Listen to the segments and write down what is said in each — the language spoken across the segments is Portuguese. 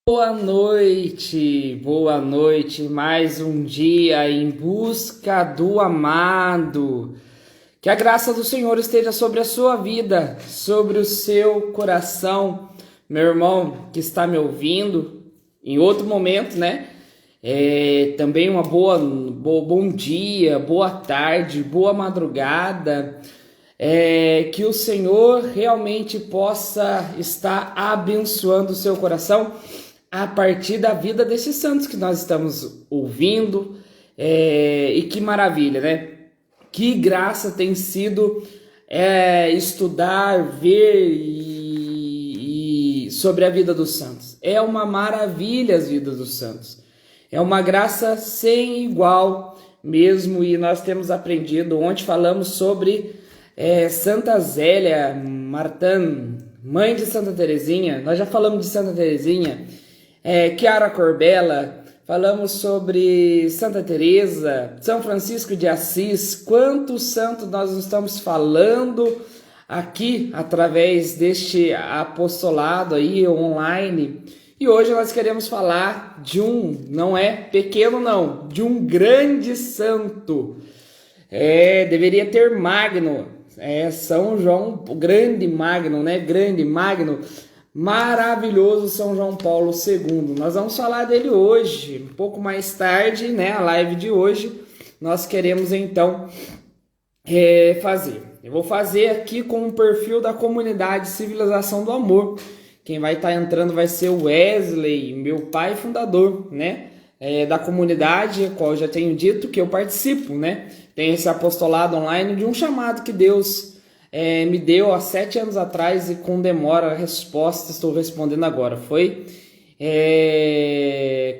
Boa noite, mais um dia em busca do amado. Que a graça do Senhor esteja sobre a sua vida, sobre o seu coração, meu irmão que está me ouvindo em outro momento, né? Também bom dia, boa tarde, boa madrugada. Que o Senhor realmente possa estar abençoando o seu coração a partir da vida desses santos que nós estamos ouvindo. E que maravilha, né? Que graça tem sido estudar, ver sobre a vida dos santos. É uma maravilha as vidas dos santos. É uma graça sem igual mesmo, e nós temos aprendido. Ontem falamos sobre Santa Zélia Martin, mãe de Santa Teresinha. Nós já falamos de Santa Teresinha, Chiara Corbella, falamos sobre Santa Teresa, São Francisco de Assis. Quantos santos nós estamos falando aqui através deste apostolado aí online. E hoje nós queremos falar de não é pequeno não, de um grande santo. Deveria ter Magno, São João, grande Magno, né? Grande Magno, maravilhoso São João Paulo II. Nós vamos falar dele hoje, um pouco mais tarde, né? A live de hoje, nós queremos então fazer. Eu vou fazer aqui com o perfil da comunidade Civilização do Amor. Quem vai estar entrando vai ser o Wesley, meu pai fundador, né? Da comunidade, a qual eu já tenho dito que eu participo, né? Tem esse apostolado online de um chamado que Deus me deu há 7 anos atrás, e com demora a resposta estou respondendo agora. Foi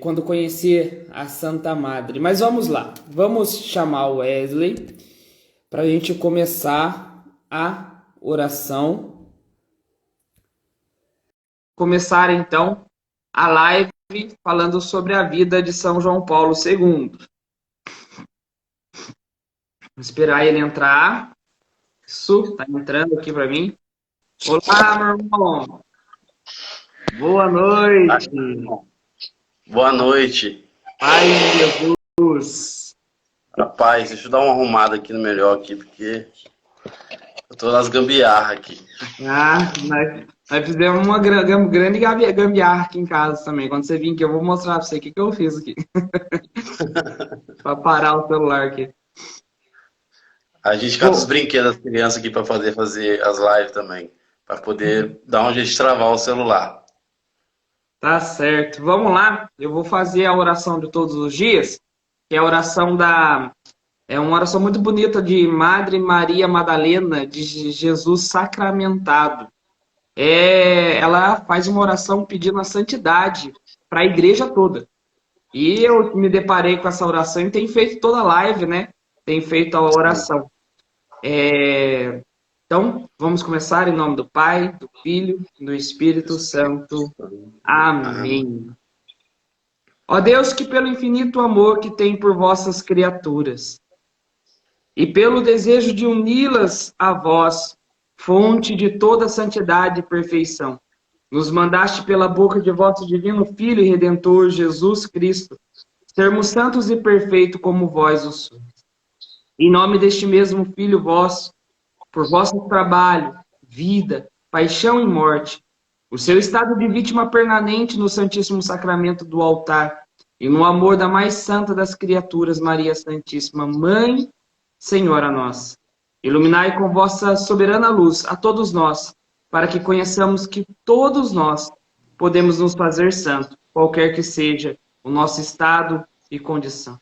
quando conheci a Santa Madre. Mas vamos lá, vamos chamar o Wesley para a gente começar a oração. Começar então a live falando sobre a vida de São João Paulo II. Vou esperar ele entrar. Isso, tá entrando aqui para mim. Olá, meu irmão. Boa noite. Boa noite. Paz de Jesus. Rapaz, deixa eu dar uma arrumada aqui no melhor aqui, porque eu tô nas gambiarra aqui. Nós fizemos uma grande gambiarra aqui em casa também. Quando você vir aqui, eu vou mostrar para você o que eu fiz aqui. Para parar o celular aqui. A gente cata os brinquedos das crianças aqui para fazer as lives também, para poder dar um jeito de travar o celular. Tá certo. Vamos lá. Eu vou fazer a oração de todos os dias, que é a oração é uma oração muito bonita de Madre Maria Madalena de Jesus sacramentado. Ela faz uma oração pedindo a santidade para a igreja toda. E eu me deparei com essa oração e tenho feito toda a live, né? Tenho feito a oração. Então, vamos começar em nome do Pai, do Filho e do Espírito Santo. Amém. Ó Deus, que pelo infinito amor que tem por vossas criaturas e pelo desejo de uni-las a vós, fonte de toda santidade e perfeição, nos mandaste pela boca de vosso divino Filho e Redentor, Jesus Cristo, sermos santos e perfeitos como vós o sois. Em nome deste mesmo Filho vosso, por vosso trabalho, vida, paixão e morte, o seu estado de vítima permanente no Santíssimo Sacramento do altar e no amor da mais santa das criaturas, Maria Santíssima, Mãe, Senhora nossa. Iluminai com vossa soberana luz a todos nós, para que conheçamos que todos nós podemos nos fazer santos, qualquer que seja o nosso estado e condição.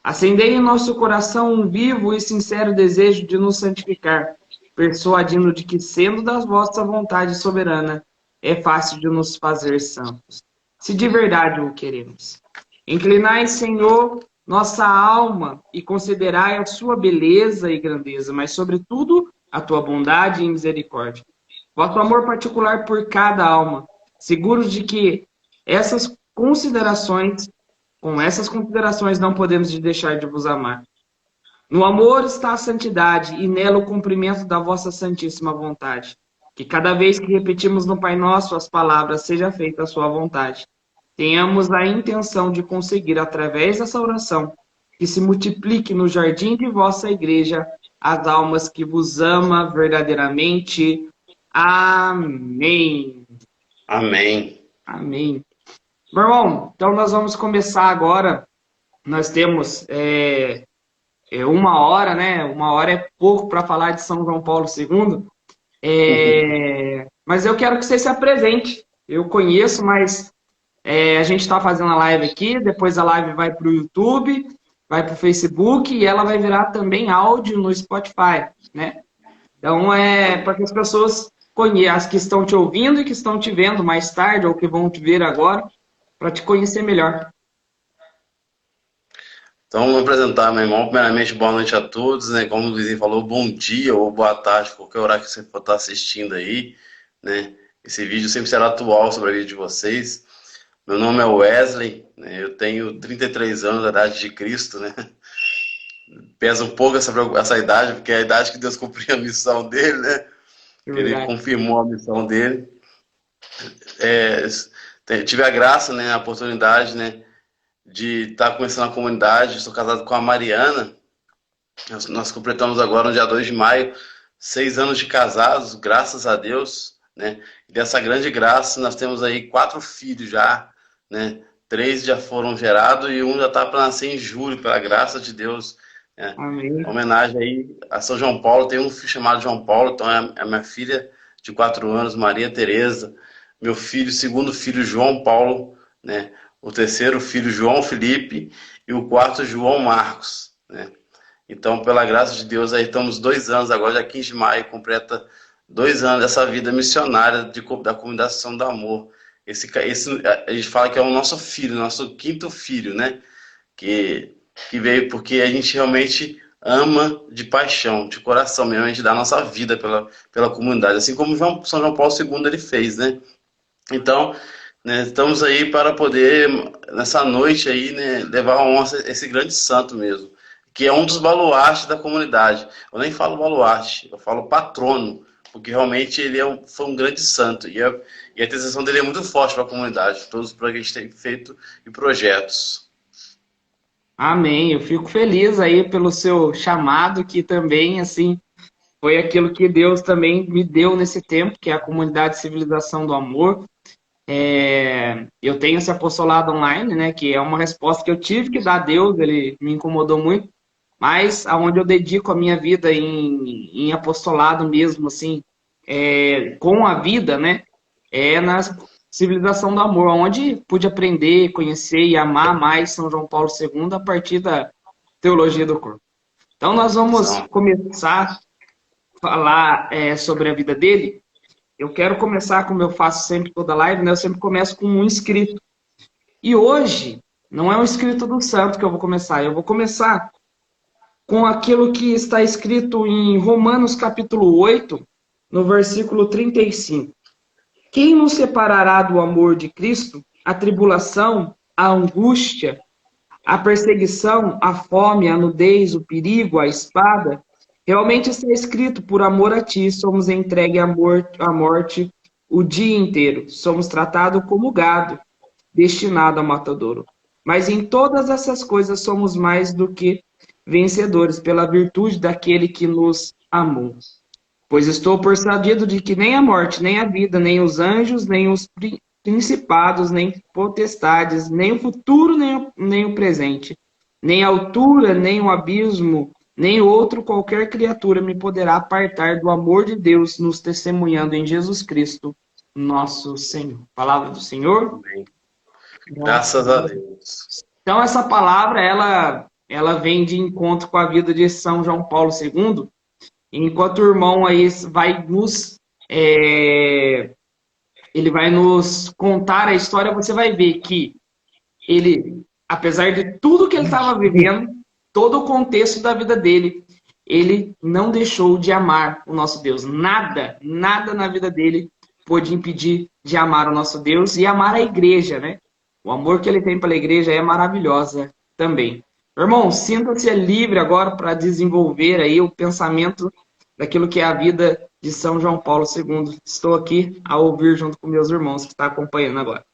Acendei em nosso coração um vivo e sincero desejo de nos santificar, persuadindo de que, sendo da vossa vontade soberana, é fácil de nos fazer santos, se de verdade o queremos. Inclinai, Senhor, nossa alma e considerai a sua beleza e grandeza, mas, sobretudo, a tua bondade e misericórdia. Vosso amor particular por cada alma, seguros de que com essas considerações não podemos deixar de vos amar. No amor está a santidade e nela o cumprimento da vossa santíssima vontade. Que cada vez que repetimos no Pai Nosso as palavras, seja feita a sua vontade. tenhamos a intenção de conseguir, através dessa oração, que se multiplique no jardim de vossa igreja as almas que vos ama verdadeiramente. Amém. Amém. Amém. Meu irmão, então nós vamos começar agora. Nós temos 1 hora, né? 1 hora é pouco para falar de São João Paulo II. Mas eu quero que você se apresente. Eu conheço, mas a gente está fazendo a live aqui, depois a live vai para o YouTube, vai para o Facebook e ela vai virar também áudio no Spotify, né? Então, para que as pessoas conheçam, as que estão te ouvindo e que estão te vendo mais tarde ou que vão te ver agora, para te conhecer melhor. Então, vamos apresentar, meu irmão. Primeiramente, boa noite a todos, né? Como o Luizinho falou, bom dia ou boa tarde, qualquer horário que você for estar assistindo aí, né? Esse vídeo sempre será atual sobre a vida de vocês. Meu nome é Wesley, né? Eu tenho 33 anos, a idade de Cristo, né? Pesa um pouco essa idade, porque é a idade que Deus cumpriu a missão dele, né? Que ele confirmou a missão dele. Tive a graça, né, a oportunidade, né, de estar começando a comunidade. Sou casado com a Mariana. Nós completamos agora, no dia 2 de maio, 6 anos de casados, graças a Deus, né? E dessa grande graça, nós temos aí 4 filhos já, né? 3 já foram gerados e um já está para nascer em julho, pela graça de Deus. Né? Amém. Homenagem aí a São João Paulo. Tem um filho chamado João Paulo, então é a minha filha de 4 anos, Maria Tereza. Meu filho, segundo filho, João Paulo, né? O terceiro filho, João Felipe, e o quarto, João Marcos, né? Então, pela graça de Deus, aí estamos 2 anos, agora dia 15 de maio, completa 2 anos dessa vida missionária da Comunidade São do Amor. Esse, a gente fala que é o nosso filho, nosso 5º filho, né? Que veio porque a gente realmente ama de paixão, de coração mesmo, a gente dá a nossa vida pela comunidade, assim como São João Paulo II ele fez, né? Então, né, estamos aí para poder, nessa noite aí, né, levar a honra a esse grande santo mesmo, que é um dos baluartes da comunidade. Eu nem falo baluarte, eu falo patrono, porque realmente ele foi um grande santo, e a intercessão dele é muito forte para a comunidade, todos os projetos que a gente tem feito e projetos. Amém, eu fico feliz aí pelo seu chamado, que também, assim, foi aquilo que Deus também me deu nesse tempo, que é a Comunidade Civilização do Amor. Eu tenho esse apostolado online, né, que é uma resposta que eu tive que dar a Deus, ele me incomodou muito, mas aonde eu dedico a minha vida em apostolado mesmo, assim, com a vida, né, na Civilização do Amor, onde pude aprender, conhecer e amar mais São João Paulo II a partir da teologia do corpo. Então nós vamos começar a falar sobre a vida dele. Eu quero começar, como eu faço sempre toda live, né? Eu sempre começo com um escrito. E hoje, não é um escrito do santo que eu vou começar. Eu vou começar com aquilo que está escrito em Romanos capítulo 8, no versículo 35. Quem nos separará do amor de Cristo? A tribulação, a angústia, a perseguição, a fome, a nudez, o perigo, a espada? Realmente está escrito, por amor a ti, somos entregues à morte o dia inteiro. Somos tratados como gado, destinado ao matadouro. Mas em todas essas coisas somos mais do que vencedores, pela virtude daquele que nos amou. Pois estou persuadido de que nem a morte, nem a vida, nem os anjos, nem os principados, nem potestades, nem o futuro, nem o presente, nem a altura, nem o abismo, nem outro qualquer criatura me poderá apartar do amor de Deus, nos testemunhando em Jesus Cristo, nosso Senhor. Palavra do Senhor. Amém. Graças a Deus. Então essa palavra, ela vem de encontro com a vida de São João Paulo II. Enquanto o irmão aí ele vai nos contar a história, você vai ver que ele, apesar de tudo que ele estava vivendo, todo o contexto da vida dele, ele não deixou de amar o nosso Deus. Nada na vida dele pôde impedir de amar o nosso Deus e amar a igreja, né? O amor que ele tem pela igreja é maravilhosa também. Irmão, sinta-se livre agora para desenvolver aí o pensamento daquilo que é a vida de São João Paulo II. Estou aqui a ouvir junto com meus irmãos que estão acompanhando agora.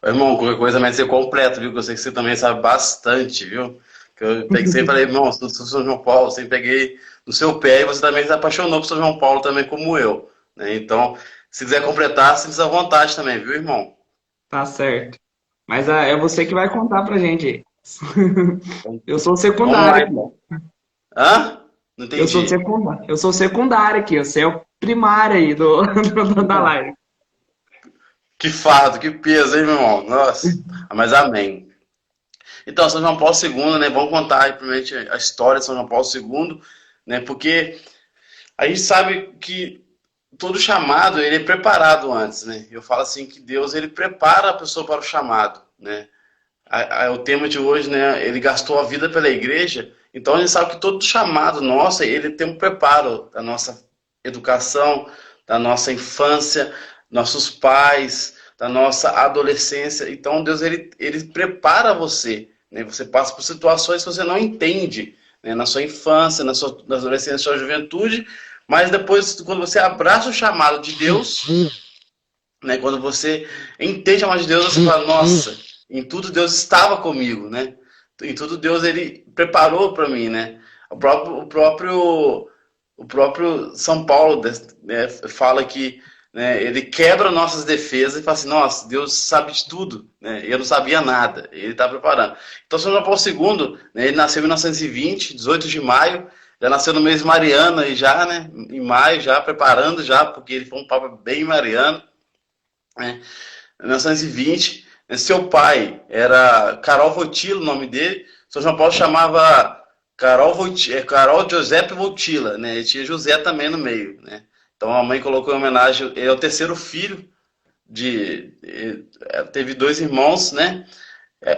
Irmão, qualquer coisa vai ser completo, viu? Que eu sei que você também sabe bastante, viu? Que eu peguei, sempre falei, irmão, sou São João Paulo, sempre peguei no seu pé e você também se apaixonou por São João Paulo também, como eu, né? Então, se quiser completar, sinta-se à vontade também, viu, irmão? Tá certo. Mas é você que vai contar pra gente aí. Então, Eu sou vamos lá, secundário aqui. irmão. Hã? Não Eu sou entendi. secundário. Eu sou secundário aqui. Você é o primário aí da live. Que fardo, que peso, hein, meu irmão? Nossa, mas amém. Então, São João Paulo II, né? Vamos contar aí, primeiramente, a história de São João Paulo II, né? Porque a gente sabe que todo chamado, ele é preparado antes, né? Eu falo assim que Deus, ele prepara a pessoa para o chamado, né? O tema de hoje, né? Ele gastou a vida pela igreja, então a gente sabe que todo chamado nosso, ele tem um preparo da nossa educação, da nossa infância, nossos pais, da nossa adolescência. Então Deus, ele prepara você, né? Você passa por situações que você não entende, né? Na sua infância, na adolescência, na sua juventude, mas depois, quando você abraça o chamado de Deus, né? Quando você entende a mão de Deus, você fala, nossa, em tudo Deus estava comigo, né? Em tudo Deus, ele preparou para mim, né? O próprio São Paulo, né, fala que, né, ele quebra nossas defesas e fala assim, nossa, Deus sabe de tudo, né? Eu não sabia nada, ele está preparando. Então, São João Paulo II, né, ele nasceu em 1920, 18 de maio, já nasceu no mês mariano e já, né, em maio, já preparando já, porque ele foi um papa bem mariano, né? 1920, seu pai era Carol Wojtyla, o nome dele. São João Paulo chamava Carol Giuseppe Wojtyla, né? E tinha José também no meio, né? Então a mãe colocou em homenagem, ele é o terceiro filho teve dois irmãos, né?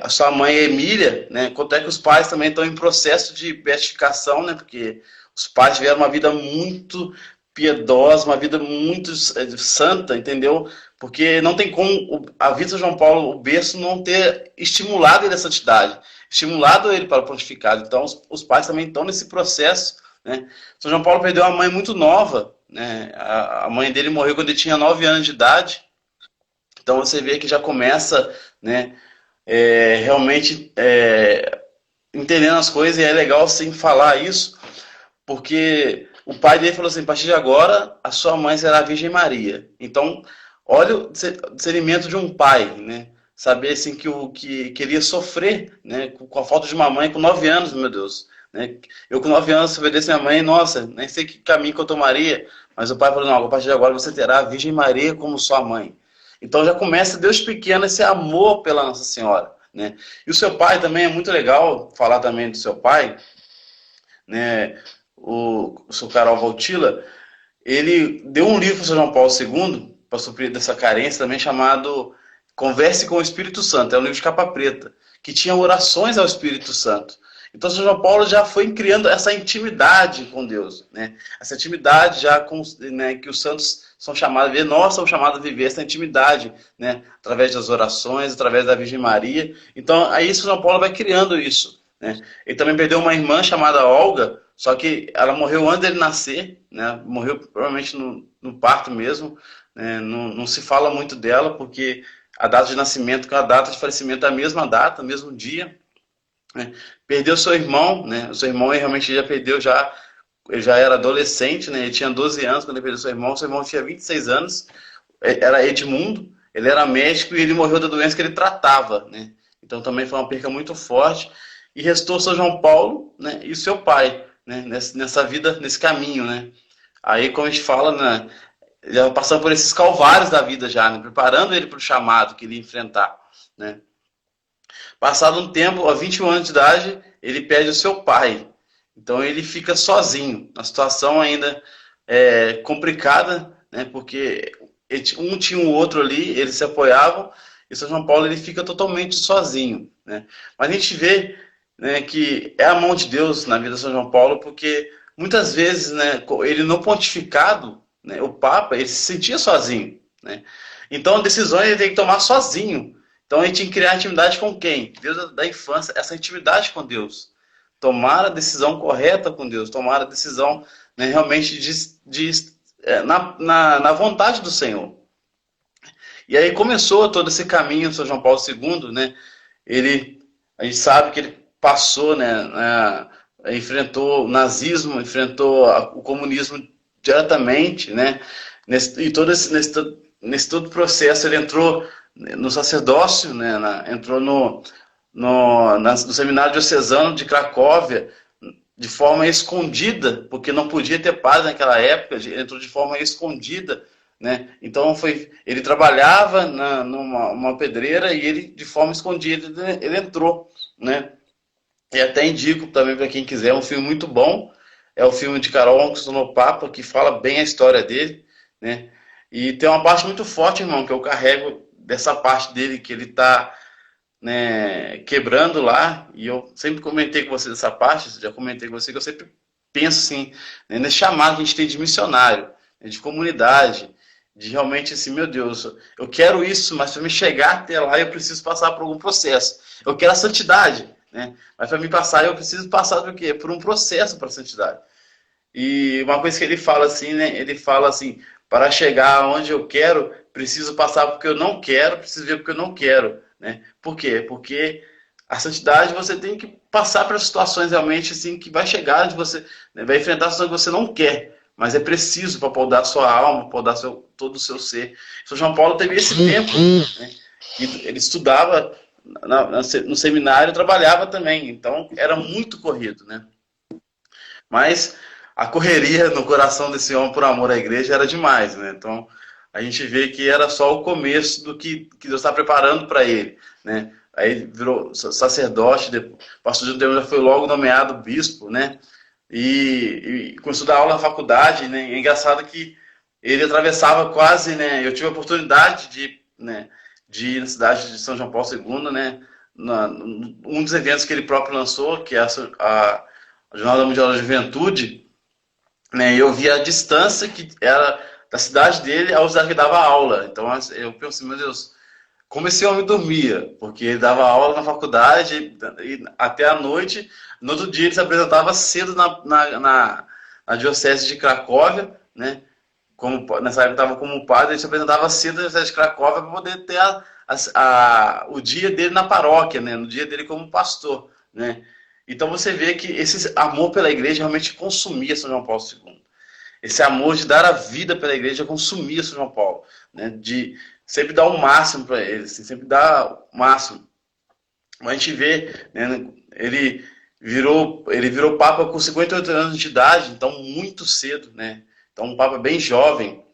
A sua mãe Emília, né? Quanto é que os pais também estão em processo de beatificação, né? Porque os pais tiveram uma vida muito piedosa, uma vida muito santa, entendeu? Porque não tem como a vida de João Paulo, o berço, não ter estimulado ele à santidade, estimulado ele para o pontificado. Então, os pais também estão nesse processo, né? São João Paulo perdeu uma mãe muito nova, né? A mãe dele morreu quando ele tinha 9 anos de idade. Então, você vê que já começa, né? Realmente entendendo as coisas, e é legal sim falar isso, porque o pai dele falou assim, a partir de agora, a sua mãe será a Virgem Maria. Então, olha o discernimento de um pai, né? Saber assim que queria sofrer, né? Com a falta de uma mãe com 9 anos, meu Deus. Né? Eu com 9 anos obedeci minha mãe, nossa, nem sei que caminho que eu tomaria. Mas o pai falou, não, a partir de agora você terá a Virgem Maria como sua mãe. Então já começa Deus pequeno esse amor pela Nossa Senhora, né? E o seu pai também é muito legal falar também do seu pai, né? O seu Carol Wojtyla, ele deu um livro para São João Paulo II, para suprir dessa carência também, chamado Converse com o Espírito Santo. É um livro de capa preta, que tinha orações ao Espírito Santo. Então, São João Paulo já foi criando essa intimidade com Deus, né? Essa intimidade já com, né, que os santos são chamados a viver, nós somos chamados a viver essa intimidade, né? Através das orações, através da Virgem Maria. Então, aí São João Paulo vai criando isso, né? Ele também perdeu uma irmã chamada Olga, só que ela morreu antes dele nascer, né? Morreu provavelmente no parto mesmo, né? Não se fala muito dela, porque a data de nascimento com a data de falecimento é a mesma data, mesmo dia, né? Perdeu seu irmão, né? O seu irmão ele realmente já perdeu, ele já era adolescente, né? Ele tinha 12 anos quando ele perdeu seu irmão tinha 26 anos, era Edmundo, ele era médico e ele morreu da doença que ele tratava, né? Então também foi uma perca muito forte. E restou São João Paulo, né? E o seu pai, né? Nessa vida, nesse caminho, né? Aí, como a gente fala, né? Já passando por esses calvários da vida já, né? Preparando ele para o chamado que ele ia enfrentar, né? Passado um tempo, aos 21 anos de idade, ele perde o seu pai. Então ele fica sozinho, na situação ainda complicada, né? Porque um tinha o outro ali, eles se apoiavam, e São João Paulo ele fica totalmente sozinho, né? Mas a gente vê, né, que é a mão de Deus na vida de São João Paulo, porque muitas vezes, né, ele no pontificado, né, o Papa, ele se sentia sozinho, né? Então decisões ele tem que tomar sozinho. Então a gente tem que criar intimidade com quem? Deus da infância, essa intimidade com Deus. Tomar a decisão correta com Deus, tomar a decisão, né, realmente na vontade do Senhor. E aí começou todo esse caminho, São João Paulo II, né? A gente sabe que ele passou, né, enfrentou o nazismo, enfrentou o comunismo diretamente, né? E nesse todo processo ele entrou no sacerdócio, né? Entrou no seminário diocesano de Cracóvia de forma escondida, porque não podia ter padre naquela época, ele entrou de forma escondida, né? Então ele trabalhava numa pedreira e ele de forma escondida ele entrou, né? E até indico também para quem quiser, é um filme muito bom, é o filme de Carol no Papa, que fala bem a história dele, né? E tem uma parte muito forte, irmão, que eu carrego dessa parte dele que ele está, né, quebrando lá, e eu sempre comentei com você dessa parte, já comentei com você que eu sempre penso assim, né, nesse chamado que a gente tem de missionário, né, de comunidade, de realmente assim, meu Deus, eu quero isso, mas para me chegar até lá eu preciso passar por algum processo. Eu quero a santidade, né? Mas para me passar eu preciso passar por quê? Por um processo para a santidade. E uma coisa que ele fala assim, né? Ele fala assim, para chegar onde eu quero, preciso passar porque eu não quero, preciso ver porque eu não quero, né? Por quê? Porque a santidade você tem que passar para situações realmente assim que vai chegar onde você, né, vai enfrentar situações que você não quer. Mas é preciso para podar sua alma, podar todo o seu ser. São João Paulo teve esse tempo, né? Ele estudava no seminário, trabalhava também. Então, era muito corrido, né? Mas a correria no coração desse homem por amor à igreja era demais, né? Então, a gente vê que era só o começo do que Deus está preparando para ele, né? Aí virou sacerdote, pastor de um tempo já foi logo nomeado bispo, né? E começou a dar aula na faculdade, né? É engraçado que ele atravessava quase, né? Eu tive a oportunidade de ir na cidade de São João Paulo II, né? Um dos eventos que ele próprio lançou, que é a Jornada Mundial da Juventude, né? Eu vi a distância que era da cidade dele à cidade que dava aula. Então eu pensei, meu Deus, como esse homem dormia, porque ele dava aula na faculdade e até a noite. No outro dia ele se apresentava cedo na diocese de Cracóvia, né? Nessa época estava como padre, ele se apresentava cedo na diocese de Cracóvia para poder ter o dia dele na paróquia, né? No dia dele como pastor, né? Então você vê que esse amor pela igreja realmente consumia São João Paulo II. Esse amor de dar a vida pela igreja consumia São João Paulo, né? De sempre dar o máximo para ele, assim, sempre dar o máximo. A gente vê, né, ele virou papa com 58 anos de idade, então muito cedo, né? Então um papa bem jovem,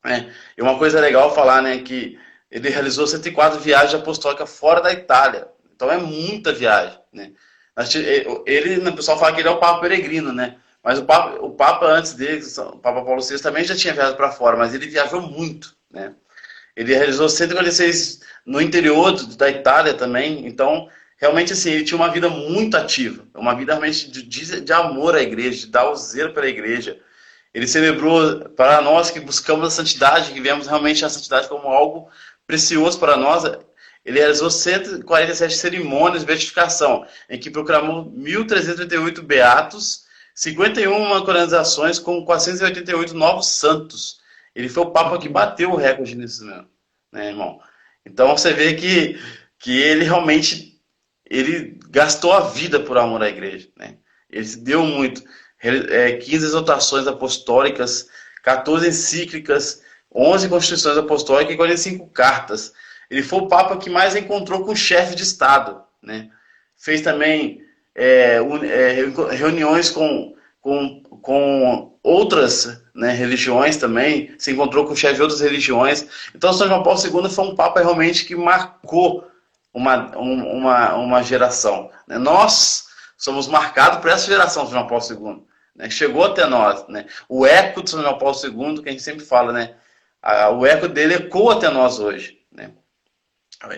né? E uma coisa legal falar, né, que ele realizou 104 viagens apostólicas fora da Itália. Então é muita viagem, né? O pessoal fala que ele é o papa peregrino, né? Mas o papa antes dele, o Papa Paulo VI, também já tinha viajado para fora, mas ele viajou muito, né? Ele realizou 146 no interior da Itália também. Então, realmente, assim, ele tinha uma vida muito ativa. Uma vida realmente de amor à igreja, de dar o zelo pela igreja. Ele celebrou, para nós que buscamos a santidade, que vemos realmente a santidade como algo precioso para nós, ele realizou 147 cerimônias de beatificação, em que proclamou 1.338 beatos, 51 canonizações com 488 novos santos. Ele foi o Papa que bateu o recorde nisso mesmo, né, irmão? Então você vê que ele realmente gastou a vida por amor à igreja, né? Ele se deu muito. 15 exortações apostólicas, 14 encíclicas, 11 constituições apostólicas e 45 cartas. Ele foi o Papa que mais encontrou com chefe de Estado, né? Fez também reuniões com outras, né, religiões também, se encontrou com chefes de outras religiões. Então, São João Paulo II foi um Papa realmente que marcou uma geração, né? Nós somos marcados por essa geração de São João Paulo II, né? Chegou até nós, né? O eco de São João Paulo II, que a gente sempre fala, né? O eco dele ecoa até nós hoje, né?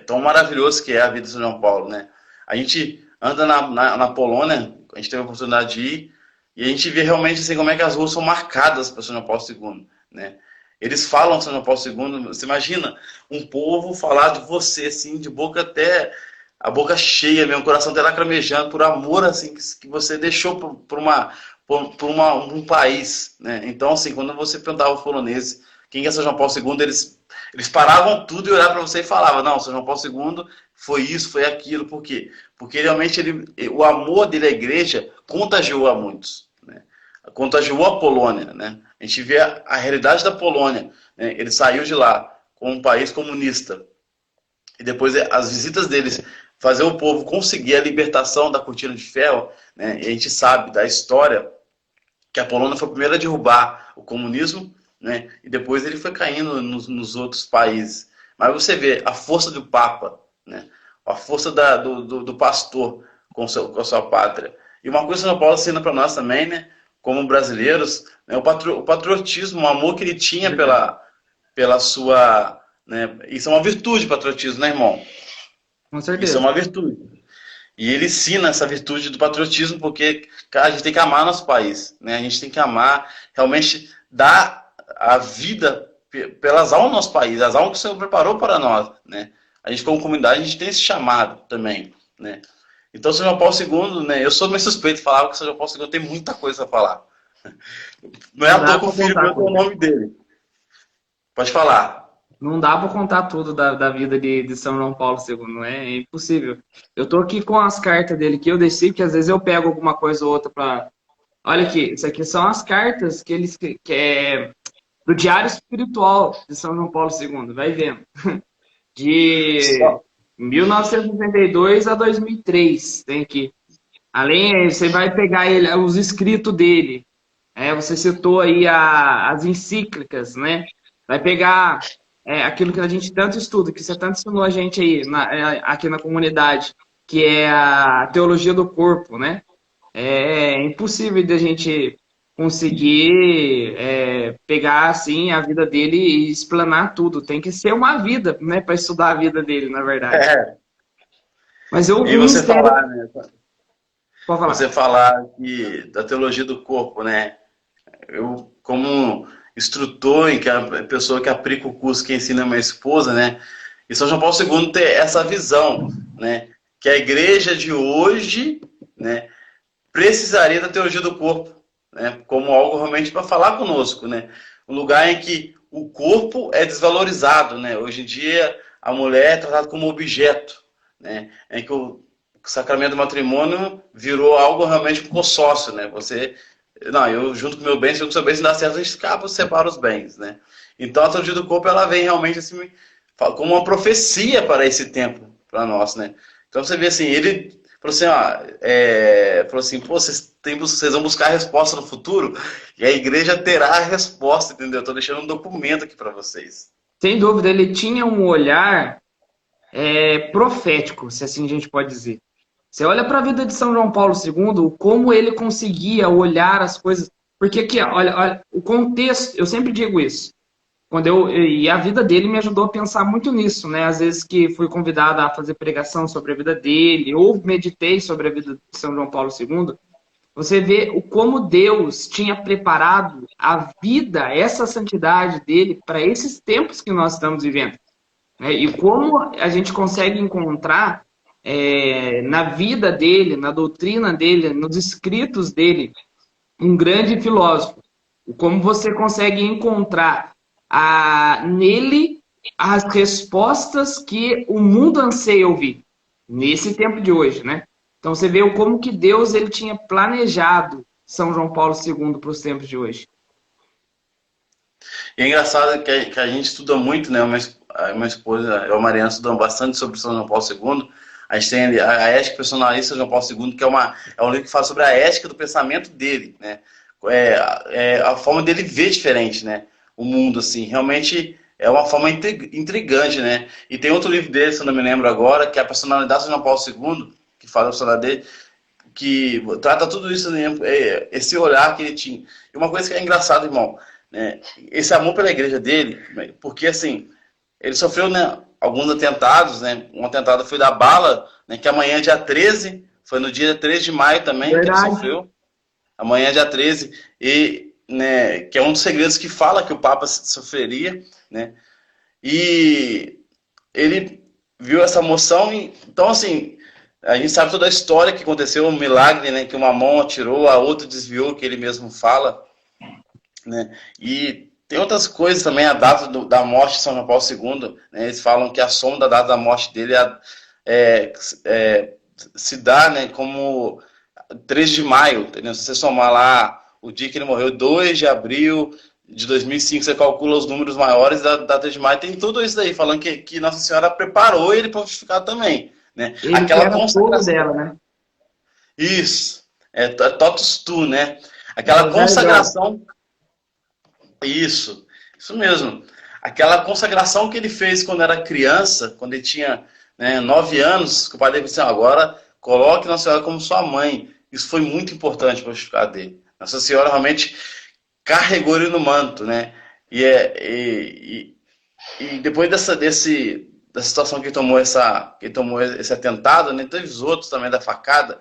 Tão maravilhoso que é a vida de São João Paulo, né? A gente anda na Polônia, a gente teve a oportunidade de ir, e a gente vê realmente assim, como é que as ruas são marcadas para São João Paulo II, né? Eles falam São João Paulo II, você imagina um povo falar de você, assim, de boca até a boca cheia, meu coração até lacrimejando, por amor, assim, que você deixou por um país, né? Então, assim, quando você perguntava aos poloneses quem é São João Paulo II, eles paravam tudo e olhavam para você e falavam, não, São João Paulo II foi isso, foi aquilo. Por quê? Porque realmente o amor dele à igreja contagiou a muitos, né? Contagiou a Polônia, né? A gente vê a realidade da Polônia, né? Ele saiu de lá como um país comunista. E depois as visitas deles fazer o povo conseguir a libertação da cortina de ferro, né? E a gente sabe da história que a Polônia foi a primeira a derrubar o comunismo, né? E depois ele foi caindo nos outros países. Mas você vê a força do Papa, né? A força do pastor com a sua pátria. E uma coisa que São Paulo ensina para nós também, né? Como brasileiros, né? O patriotismo, o amor que ele tinha pela sua... Né? Isso é uma virtude, patriotismo, né, irmão? Com certeza. Isso é uma virtude. E ele ensina essa virtude do patriotismo porque, cara, a gente tem que amar nosso país, né? A gente tem que amar, realmente dar a vida pelas almas do nosso país, as almas que o Senhor preparou para nós, né? A gente, como comunidade, a gente tem esse chamado também, né? Então, São João Paulo II, né? Eu sou meio suspeito de falar que São João Paulo II tem muita coisa a falar. Não é à toa que o filho meu tem o nome dele. Pode falar. Não dá para contar tudo da vida de São João Paulo II, não é? É impossível. Eu tô aqui com as cartas dele que eu desci, que às vezes eu pego alguma coisa ou outra para... Olha aqui, isso aqui são as cartas que é do Diário Espiritual de São João Paulo II, vai vendo. De 1962 a 2003, tem aqui. Além, você vai pegar os escritos dele. Você citou aí as encíclicas, né? Vai pegar aquilo que a gente tanto estuda, que você tanto ensinou a gente aí, aqui na comunidade, que é a teologia do corpo, né? É impossível de a gente conseguir pegar assim a vida dele e explanar tudo. Tem que ser uma vida, né, para estudar a vida dele, na verdade. Mas eu e você falar, né? Pode falar. Você falar da teologia do corpo, né? Eu, como instrutor e que a pessoa que aplica o curso que ensina a minha esposa, né? E São João Paulo II tem essa visão, né? Que a igreja de hoje, né, precisaria da teologia do corpo, né? Como algo realmente para falar conosco, né? Um lugar em que o corpo é desvalorizado, né? Hoje em dia a mulher é tratada como objeto, né? Em que o sacramento do matrimônio virou algo realmente consórcio, né? Não, eu junto com o meu bem, se o seu bem se dá certo, a gente separa os bens, né? Então a teologia do corpo, ela vem realmente assim, como uma profecia para esse tempo, para nós, né? Então você vê assim, ele falou assim, falou assim, pô, vocês vão buscar a resposta no futuro, e a igreja terá a resposta, entendeu? Eu tô deixando um documento aqui para vocês. Sem dúvida, ele tinha um olhar profético, se assim a gente pode dizer. Você olha para a vida de São João Paulo II, como ele conseguia olhar as coisas. Porque aqui, olha, o contexto, eu sempre digo isso. E a vida dele me ajudou a pensar muito nisso, né? Às vezes que fui convidada a fazer pregação sobre a vida dele, ou meditei sobre a vida de São João Paulo II, você vê como Deus tinha preparado a vida, essa santidade dele, para esses tempos que nós estamos vivendo. E como a gente consegue encontrar na vida dele, na doutrina dele, nos escritos dele, um grande filósofo. Como você consegue encontrar nele as respostas que o mundo anseia ouvir, nesse tempo de hoje, né? Então você vê como que Deus ele tinha planejado São João Paulo II para os tempos de hoje. E é engraçado que a gente estuda muito, né? Uma esposa, eu e a Mariana, estudamos bastante sobre São João Paulo II. A gente tem a Ética Personalista de João Paulo II, que é um livro que fala sobre a ética do pensamento dele, né? A forma dele ver diferente, né? O mundo, assim. Realmente é uma forma intrigante, né? E tem outro livro dele, se eu não me lembro agora, que é a Personalidade de João Paulo II, que fala da personalidade dele, que trata tudo isso, né? Esse olhar que ele tinha. E uma coisa que é engraçada, irmão, né? Esse amor pela igreja dele, porque, assim, ele sofreu, né, alguns atentados, né? Um atentado foi da bala, né, que amanhã, dia 13, foi no dia 13 de maio também, Verdade. Que ele sofreu. Amanhã, dia 13, e, né, que é um dos segredos que fala que o Papa sofreria, né? E ele viu essa moção, então, assim, a gente sabe toda a história que aconteceu, um milagre, né, que uma mão atirou, a outra desviou, que ele mesmo fala, né? E Tem outras coisas também, a data da morte de São João Paulo II, né, eles falam que a soma da data da morte dele é, é, se dá, né, como 3 de maio, entendeu? Se você somar lá o dia que ele morreu, 2 de abril de 2005, você calcula os números maiores da data de maio, tem tudo isso daí, falando que Nossa Senhora preparou ele para justificar também, né? Ele que Aquela era fogo consagração. dela, né? Isso, totus tu, né? É Aquela o Zé Legal. consagração, isso mesmo. Aquela consagração que ele fez quando era criança, quando ele tinha, né, 9 anos, que o pai dele disse, agora coloque Nossa Senhora como sua mãe. Isso foi muito importante para o justificar dele. Nossa Senhora realmente carregou ele no manto, né? E depois da situação que ele tomou esse atentado, né, teve os outros também da facada,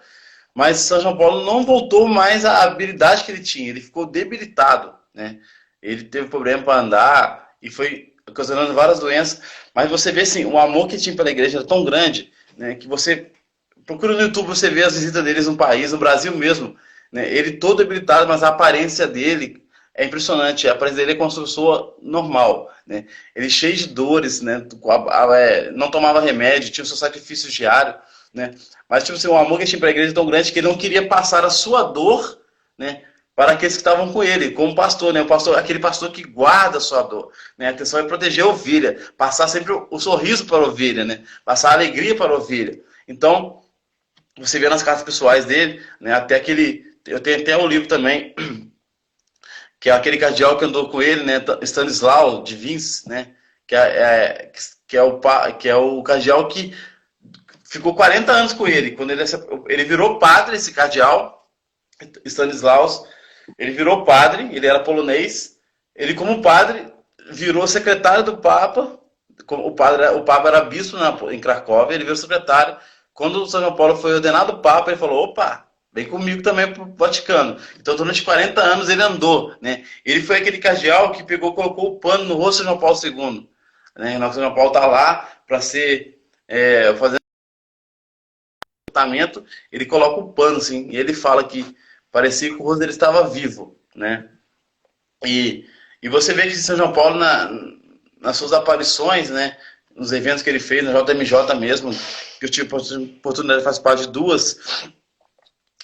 mas São João Paulo não voltou mais à habilidade que ele tinha, ele ficou debilitado, né? Ele teve problema para andar e foi ocasionando várias doenças, mas você vê assim, o amor que tinha pela igreja era tão grande, né, que você procura no YouTube, você vê as visitas deles no país, no Brasil mesmo, né? Ele todo debilitado, mas a aparência dele é impressionante. A aparência dele é como se fosse uma pessoa normal, né? Ele cheio de dores, né? Não tomava remédio, tinha o seu sacrifício diário, né? Mas tipo assim, o amor que ele tinha para a igreja é tão grande que ele não queria passar a sua dor, né, para aqueles que estavam com ele, como pastor, né? O pastor, aquele pastor que guarda a sua dor, né? A atenção é proteger a ovelha, passar sempre o sorriso para a ovelha, né? Passar a alegria para a ovelha. Então, você vê nas cartas pessoais dele, né? Até aquele, eu tenho até um livro também, que é aquele cardeal que andou com ele, né? Stanislau de Vins, né? Que é o cardeal que ficou 40 anos com ele. Quando ele virou padre, esse cardeal, Stanislaus, ele virou padre, ele era polonês, ele como padre virou secretário do Papa, o Papa era bispo em Cracóvia, ele virou secretário. Quando o São João Paulo foi ordenado Papa, ele falou, opa, vem comigo também para o Vaticano. Então, durante 40 anos ele andou, né? Ele foi aquele cardeal que colocou o pano no rosto de João Paulo II. Né? O São João Paulo está lá para fazer tratamento, ele coloca o pano, assim, e ele fala que parecia que o rosto dele estava vivo, né? E você vê que São João Paulo, nas suas aparições, né, nos eventos que ele fez, na JMJ mesmo, que eu tive oportunidade de fazer parte de duas,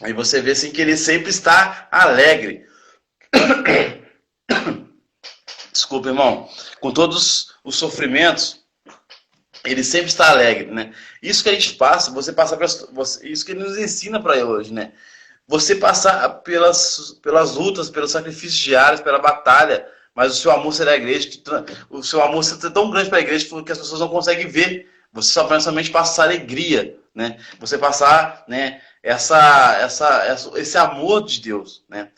aí você vê assim, que ele sempre está alegre. Desculpa, irmão. Com todos os sofrimentos, ele sempre está alegre, né? Isso que a gente passa, isso que ele nos ensina para hoje, né? Você passar pelas lutas, pelos sacrifícios diários, pela batalha, mas o seu amor será a igreja, o seu amor será tão grande para a igreja que as pessoas não conseguem ver. Você só pensa somente passar alegria, né? Você passar, né, esse amor de Deus, né?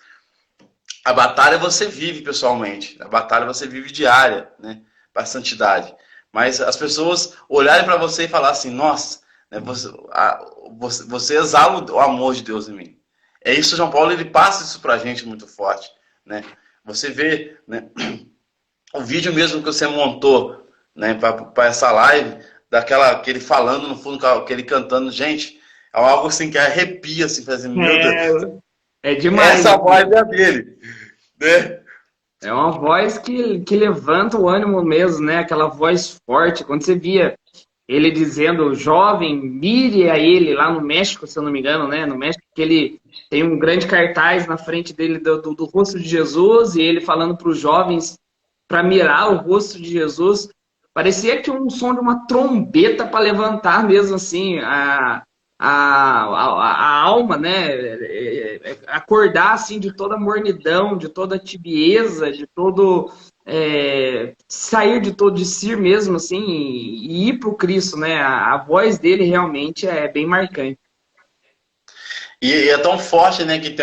A batalha você vive pessoalmente, a batalha você vive diária, né, para a santidade. Mas as pessoas olharem para você e falar assim, nossa, né, você exala o amor de Deus em mim. É isso, João Paulo, ele passa isso pra gente muito forte, né? Você vê, né, o vídeo mesmo que você montou, né, para essa live, que ele falando no fundo, que ele cantando, gente, é algo assim que arrepia, assim, assim, meu Deus. É demais. Essa voz é a dele, né? É uma voz que levanta o ânimo mesmo, né? Aquela voz forte. Quando você via ele dizendo, jovem, mire a ele lá no México, se eu não me engano, né? No México, que ele tem um grande cartaz na frente dele do rosto de Jesus e ele falando para os jovens para mirar o rosto de Jesus. Parecia que um som de uma trombeta para levantar mesmo assim a alma, né? Acordar assim de toda a mornidão, de toda a tibieza, de todo sair de todo de si mesmo assim e ir para o Cristo, né? A voz dele realmente é bem marcante. E é tão forte, né, que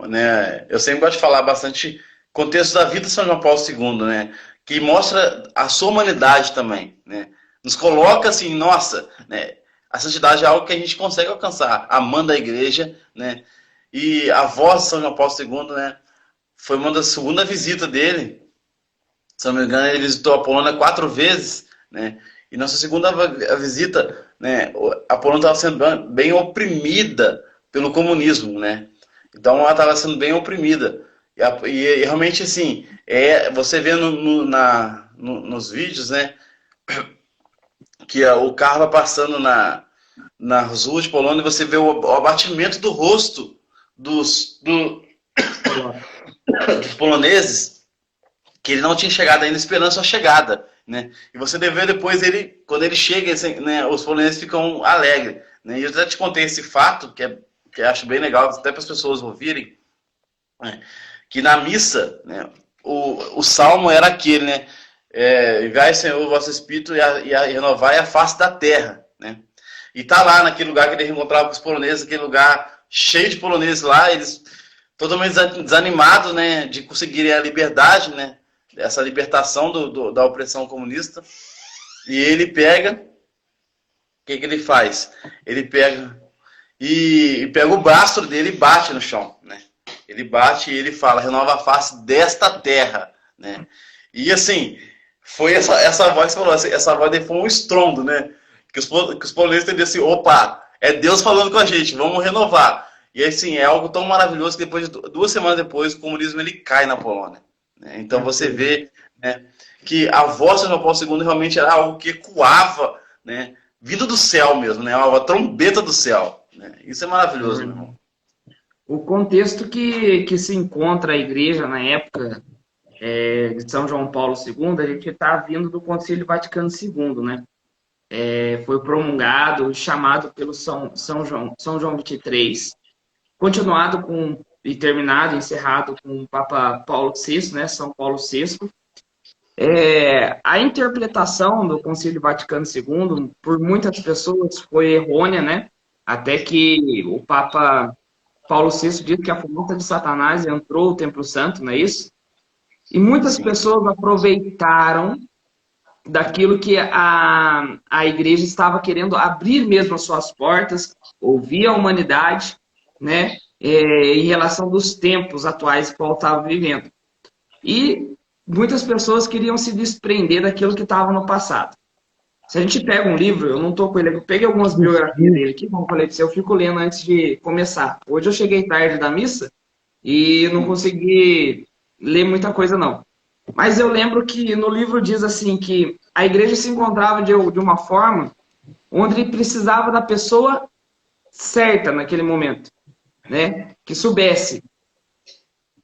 né, eu sempre gosto de falar bastante contexto da vida de São João Paulo II, né, que mostra a sua humanidade também, né, nos coloca assim, nossa, né, a santidade é algo que a gente consegue alcançar, amando a igreja, né, e a voz de São João Paulo II, né, foi uma da segunda visita dele, se não me engano, ele visitou a Polônia 4 vezes, né, e nossa segunda visita, né, a Polônia estava sendo bem oprimida pelo comunismo, né? Então ela estava sendo bem oprimida. E realmente, assim, você vê nos vídeos, né, que o carro vai passando nas ruas de Polônia, você vê o abatimento do rosto dos poloneses, que ele não tinha chegado ainda esperando a sua chegada, né? E você vê depois, quando ele chega, né, os poloneses ficam alegres, né? E eu já te contei esse fato, que eu acho bem legal, até para as pessoas ouvirem, né? Que na missa, né, o salmo era aquele, né? Enviai, Senhor, o vosso Espírito e renovar a face da terra, né? E tá lá naquele lugar que ele encontrava com os poloneses, aquele lugar cheio de poloneses lá, eles totalmente desanimados, né, de conseguirem a liberdade, né, essa libertação da opressão comunista. E ele pega, o que ele faz? Ele pega pega o braço dele e bate no chão, né? Ele bate e ele fala, renova a face desta terra, né? E assim, foi essa voz que falou, essa voz dele foi um estrondo, né? Que os poloneses entenderam assim, opa, é Deus falando com a gente, vamos renovar. E assim, é algo tão maravilhoso que depois de 2 semanas depois, o comunismo ele cai na Polônia, né? Então você vê, né, que a voz de João Paulo II realmente era algo que ecoava, né, vindo do céu mesmo, né, uma trombeta do céu, né? Isso é maravilhoso, meu irmão. O contexto que se encontra a igreja na época de São João Paulo II, a gente está vindo do Concílio Vaticano II, né? Foi promulgado, chamado pelo São João 23, continuado e terminado, encerrado com o Papa Paulo VI, né? São Paulo VI. A interpretação do Concílio Vaticano II, por muitas pessoas, foi errônea, né? Até que o Papa Paulo VI disse que a fumaça de Satanás entrou no Templo Santo, não é isso? E muitas pessoas aproveitaram daquilo que a igreja estava querendo abrir mesmo as suas portas, ouvir a humanidade, né? Em relação dos tempos atuais que Paulo estava vivendo. E muitas pessoas queriam se desprender daquilo que estava no passado. Se a gente pega um livro, eu não estou com ele, eu peguei algumas biografias dele aqui, como eu falei para você, eu fico lendo antes de começar. Hoje eu cheguei tarde da missa e não consegui ler muita coisa, não. Mas eu lembro que no livro diz assim que a igreja se encontrava de uma forma onde precisava da pessoa certa naquele momento, né? Que soubesse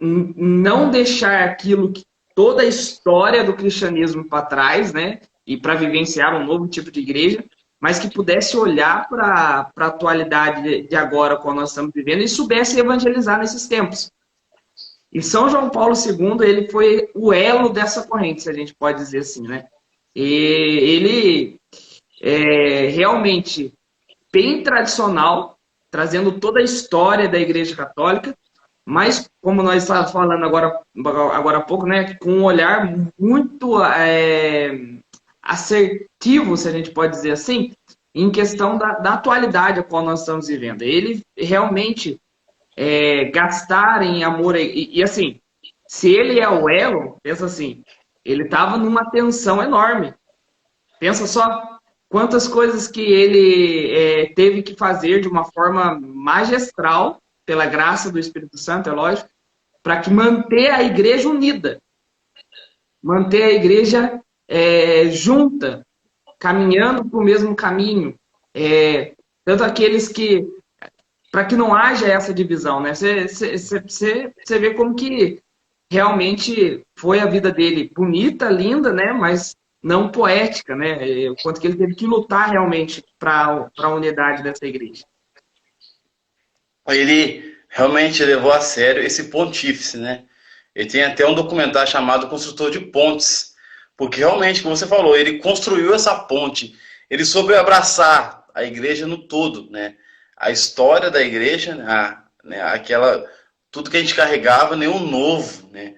não deixar aquilo que toda a história do cristianismo para trás, né? E para vivenciar um novo tipo de igreja, mas que pudesse olhar para a atualidade de agora, quando nós estamos vivendo, e soubesse evangelizar nesses tempos. E São João Paulo II, ele foi o elo dessa corrente, se a gente pode dizer assim, né? E ele realmente bem tradicional, trazendo toda a história da Igreja Católica, mas, como nós estávamos falando agora há pouco, né, com um olhar muito assertivo, se a gente pode dizer assim, em questão da atualidade a qual nós estamos vivendo. Ele realmente gastar em amor, e assim, se ele é o elo, pensa assim, ele estava numa tensão enorme. Pensa só quantas coisas que ele teve que fazer de uma forma magistral, pela graça do Espírito Santo, é lógico, para que manter a igreja unida, manter a igreja junta, caminhando para o mesmo caminho. Tanto aqueles que, para que não haja essa divisão, né? Você vê como que realmente foi a vida dele bonita, linda, né? Mas não poética, né? O quanto que ele teve que lutar realmente para a unidade dessa igreja. Ele realmente levou a sério esse pontífice, né? Ele tem até um documentário chamado Construtor de Pontes, porque realmente, como você falou, ele construiu essa ponte, ele soube abraçar a igreja no todo, né? A história da igreja, né? Tudo que a gente carregava, nenhum novo, né?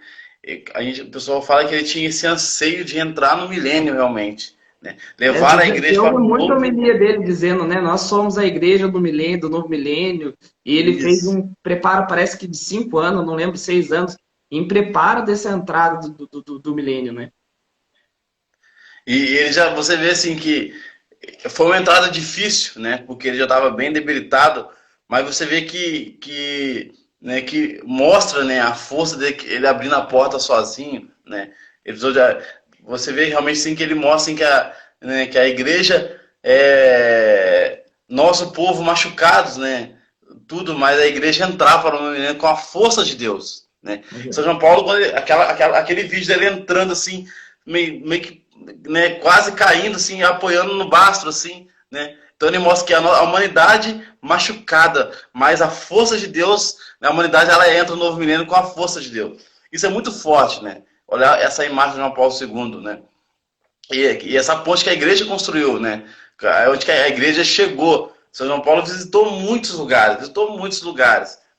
O pessoal fala que ele tinha esse anseio de entrar no milênio realmente, né? Levar a igreja para o novo. Muita homilia dele dizendo, né? Nós somos a igreja do milênio, do novo milênio, e ele fez um preparo, parece que de 5 anos, não lembro, 6 anos, em preparo dessa entrada do milênio, né? E ele você vê assim que foi uma entrada difícil, né? Porque ele já estava bem debilitado, mas você vê que né, que mostra, né, a força dele, ele abrindo a porta sozinho, né? Você vê realmente sim que ele mostra assim, que a igreja é nosso povo machucados, né? Tudo, mas a igreja entrava com a força de Deus, né? São João Paulo, aquele vídeo dele entrando assim, meio que, né, quase caindo, assim, apoiando no bastro, assim, né? Então ele mostra que a humanidade machucada, mas a força de Deus, né, a humanidade ela entra no novo milênio com a força de Deus. Isso é muito forte, né? Olhar essa imagem de João Paulo II, né? E essa ponte que a igreja construiu, né? Onde que a igreja chegou. São João Paulo visitou muitos lugares,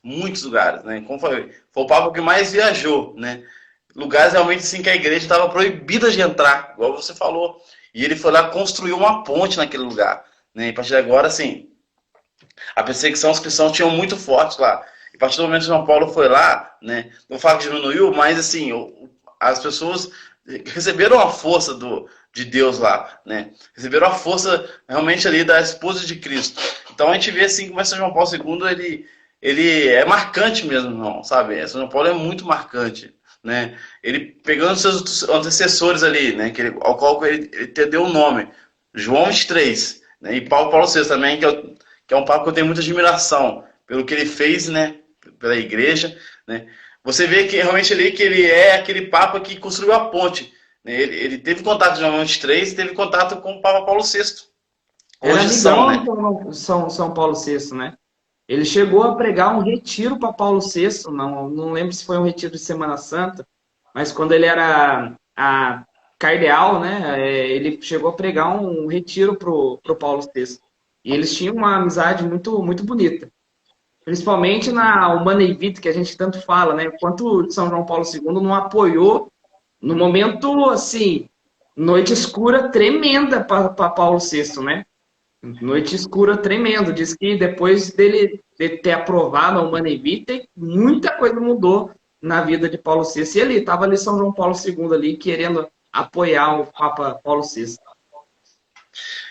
muitos lugares, né? Como foi o Papa que mais viajou, né? Lugares realmente assim que a igreja estava proibida de entrar, igual você falou. E ele foi lá construir uma ponte naquele lugar, né? E a partir de agora, assim, a perseguição aos cristãos tinha muito forte lá. E a partir do momento que João Paulo foi lá, né? Não falo que diminuiu, mas assim, as pessoas receberam a força de Deus lá, né? Receberam a força realmente ali da esposa de Cristo. Então a gente vê assim como São João Paulo II ele é marcante mesmo, não, sabe? São João Paulo é muito marcante, né? Ele pegando seus antecessores ali, né? Ao qual ele deu o nome, João 23, né? E Paulo VI também, que é um papa que eu tenho muita admiração pelo que ele fez, né? Pela igreja, né? Você vê que realmente ali que ele é aquele papa que construiu a ponte. Ele teve contato com João 23 e teve contato com o Papa Paulo VI. Era Hoje são, né? amigão do São Paulo VI, né? Ele chegou a pregar um retiro para Paulo VI, não lembro se foi um retiro de Semana Santa, mas quando ele era a cardeal, né? Ele chegou a pregar um retiro pro Paulo VI. E eles tinham uma amizade muito, muito bonita. Principalmente na Humanae Vitae, que a gente tanto fala, né? Quanto São João Paulo II não apoiou no momento, assim, noite escura tremenda para Paulo VI, né? Noite escura tremendo. Diz que depois de ter aprovado a Humanae Vitae, muita coisa mudou na vida de Paulo VI. E ali, estava ali São João Paulo II ali, querendo apoiar o Papa Paulo VI.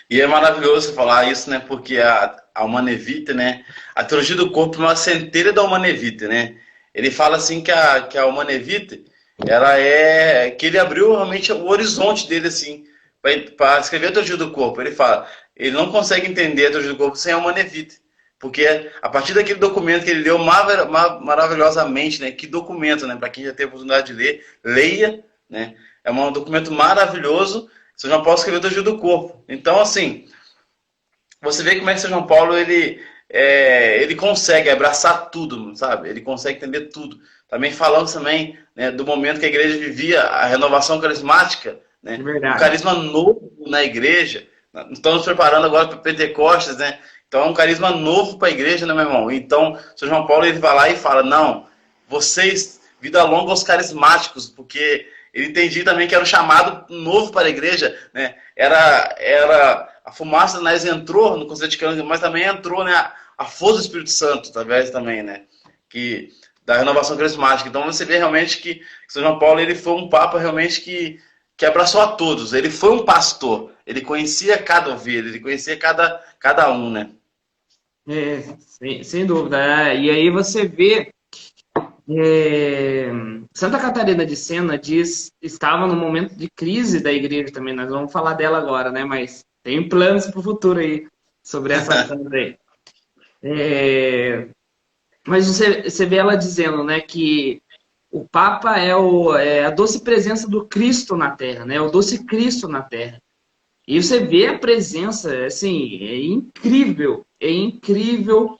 E é maravilhoso você falar isso, né? Porque a Humanae Vitae, né? A teologia do corpo é uma centelha da Humanae Vitae, né? Ele fala assim que a Humanae Vitae, ela é... que ele abriu realmente o horizonte dele, assim, para escrever a teologia do corpo. Ele fala, ele não consegue entender a teologia do corpo sem a Humanae Vitae. Porque a partir daquele documento que ele leu maravilhosamente, né? Que documento, né? Para quem já teve a oportunidade de ler, leia, né? É um documento maravilhoso. São João Paulo escreveu a teologia do corpo. Então, assim, você vê como é que São João Paulo ele consegue abraçar tudo, sabe? Ele consegue entender tudo. Também falamos também, né, do momento que a igreja vivia a renovação carismática, né? Um carisma novo na igreja. Estamos nos preparando agora para Pentecostes, né? Então é um carisma novo para a igreja, né, meu irmão? Então, São João Paulo ele vai lá e fala, não, vocês, vida longa aos carismáticos, porque ele entendia também que era um chamado novo para a igreja, né? Era a fumaça da nós entrou no Conselho Vaticano, mas também entrou, né, a força do Espírito Santo, através também, né? Que da renovação carismática. Então você vê realmente que São João Paulo ele foi um papa realmente que abraçou a todos. Ele foi um pastor. Ele conhecia cada ovelha, ele conhecia cada um, né? Sem dúvida. E aí você vê Santa Catarina de Sena estava num momento de crise da igreja também. Nós vamos falar dela agora, né? Mas tem planos para o futuro aí sobre essa santa aí. Mas você vê ela dizendo, né, que o Papa é a doce presença do Cristo na Terra, né? O doce Cristo na Terra. E você vê a presença, assim, é incrível, é incrível.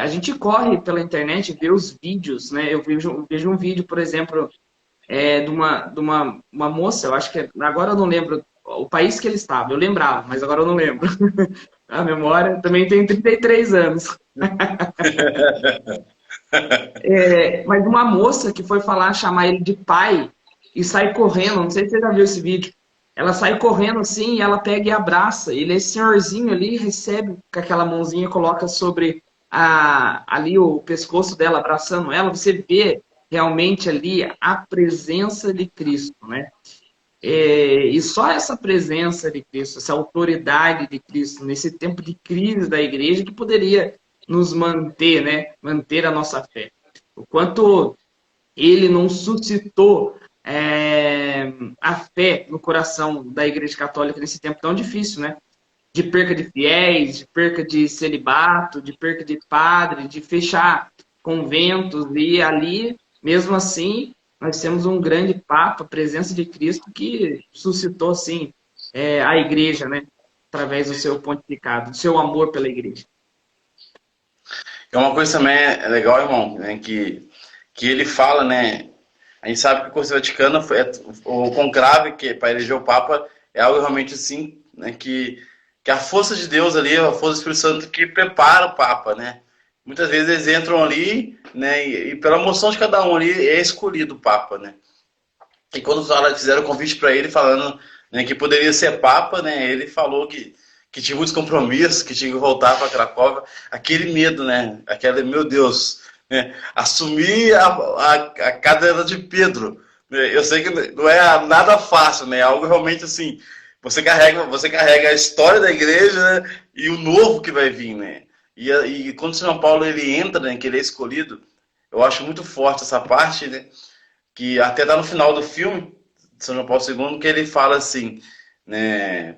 A gente corre pela internet, vê os vídeos, né? Eu vejo um vídeo, por exemplo, de uma moça, eu acho que agora eu não lembro o país que ele estava, eu lembrava, mas agora eu não lembro. A memória também tem 33 anos. Mas uma moça que foi chamar ele de pai e sai correndo, não sei se você já viu esse vídeo. Ela sai correndo assim e ela pega e abraça. Ele é esse senhorzinho ali, recebe com aquela mãozinha, coloca sobre ali o pescoço dela, abraçando ela. Você vê realmente ali a presença de Cristo, né? E só essa presença de Cristo, essa autoridade de Cristo, nesse tempo de crise da igreja, que poderia nos manter, né? Manter a nossa fé. O quanto ele não suscitou a fé no coração da Igreja Católica nesse tempo tão difícil, né? De perca de fiéis, de perca de celibato, de perca de padre, de fechar conventos, e ali, mesmo assim, nós temos um grande Papa, a presença de Cristo, que suscitou, assim, a Igreja, né? Através do seu pontificado, do seu amor pela Igreja. É uma coisa também legal, irmão, né, que ele fala, né? A gente sabe que o Concílio Vaticano, o conclave que para eleger o Papa, é algo realmente assim, né, que a força de Deus ali, a força do Espírito Santo que prepara o Papa, né? Muitas vezes eles entram ali, né, e pela emoção de cada um ali é escolhido o Papa, né? E quando fizeram o convite para ele falando, né, que poderia ser Papa, né, ele falou que tinha muitos compromissos, que tinha que voltar para Cracóvia, aquele medo, né? Aquele, meu Deus, né? Assumir a cadeira de Pedro. Eu sei que não é nada fácil, né? É algo realmente assim. Você carrega a história da igreja, né? E o novo que vai vir, né? E quando São Paulo ele entra, né? Que ele é escolhido, eu acho muito forte essa parte, né? Que até tá no final do filme, São João Paulo II, que ele fala assim, né?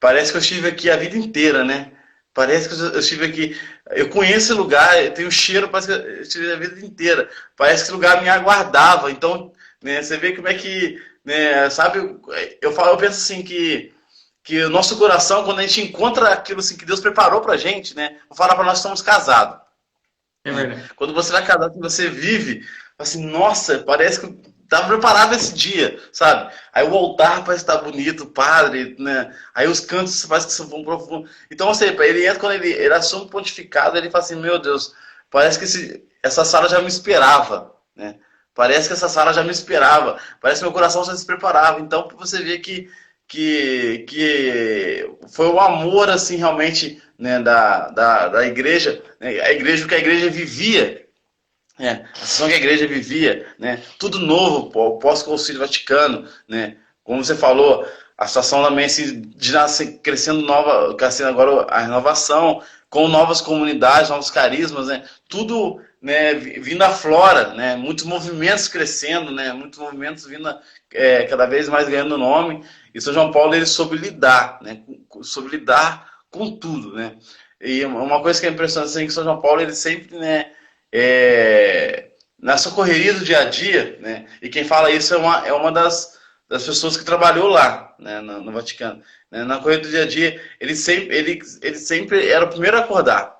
Parece que eu estive aqui a vida inteira, né? Parece que eu estive aqui. Eu conheço esse lugar, eu tenho cheiro, parece que eu estive a vida inteira. Parece que esse lugar me aguardava. Então, né, você vê como é que. Né, sabe, eu penso assim que o nosso coração, quando a gente encontra aquilo assim, que Deus preparou pra gente, né? Vou falar pra nós que estamos casados. É Né? verdade. Quando você vai casar, que você vive, assim, nossa, parece que estava preparado esse dia, sabe? Aí o altar parece estar bonito, o padre, né? Aí os cantos parece que são profundos. Então, assim, ele entra, quando ele assume o pontificado, ele fala assim, meu Deus, parece que essa sala já me esperava, né? Parece que essa sala já me esperava, parece que meu coração já se preparava. Então, você vê que foi o amor, assim, realmente, né, da igreja, né? A igreja, o que a igreja vivia, a situação que a igreja vivia, né? Tudo novo, pós-concílio Vaticano, né? Como você falou, a situação também assim, crescendo crescendo agora a renovação, com novas comunidades, novos carismas, né? Tudo, né, vindo à flora, né? Muitos movimentos crescendo, né? Muitos movimentos vindo cada vez mais ganhando nome. E São João Paulo ele soube lidar, né? Soube lidar com tudo, né? E uma coisa que é impressionante assim, é que São João Paulo ele sempre, né? Nessa correria do dia a dia, né? E quem fala isso é uma das pessoas que trabalhou lá, né, no Vaticano. Né? Na correria do dia a dia, ele sempre era o primeiro a acordar.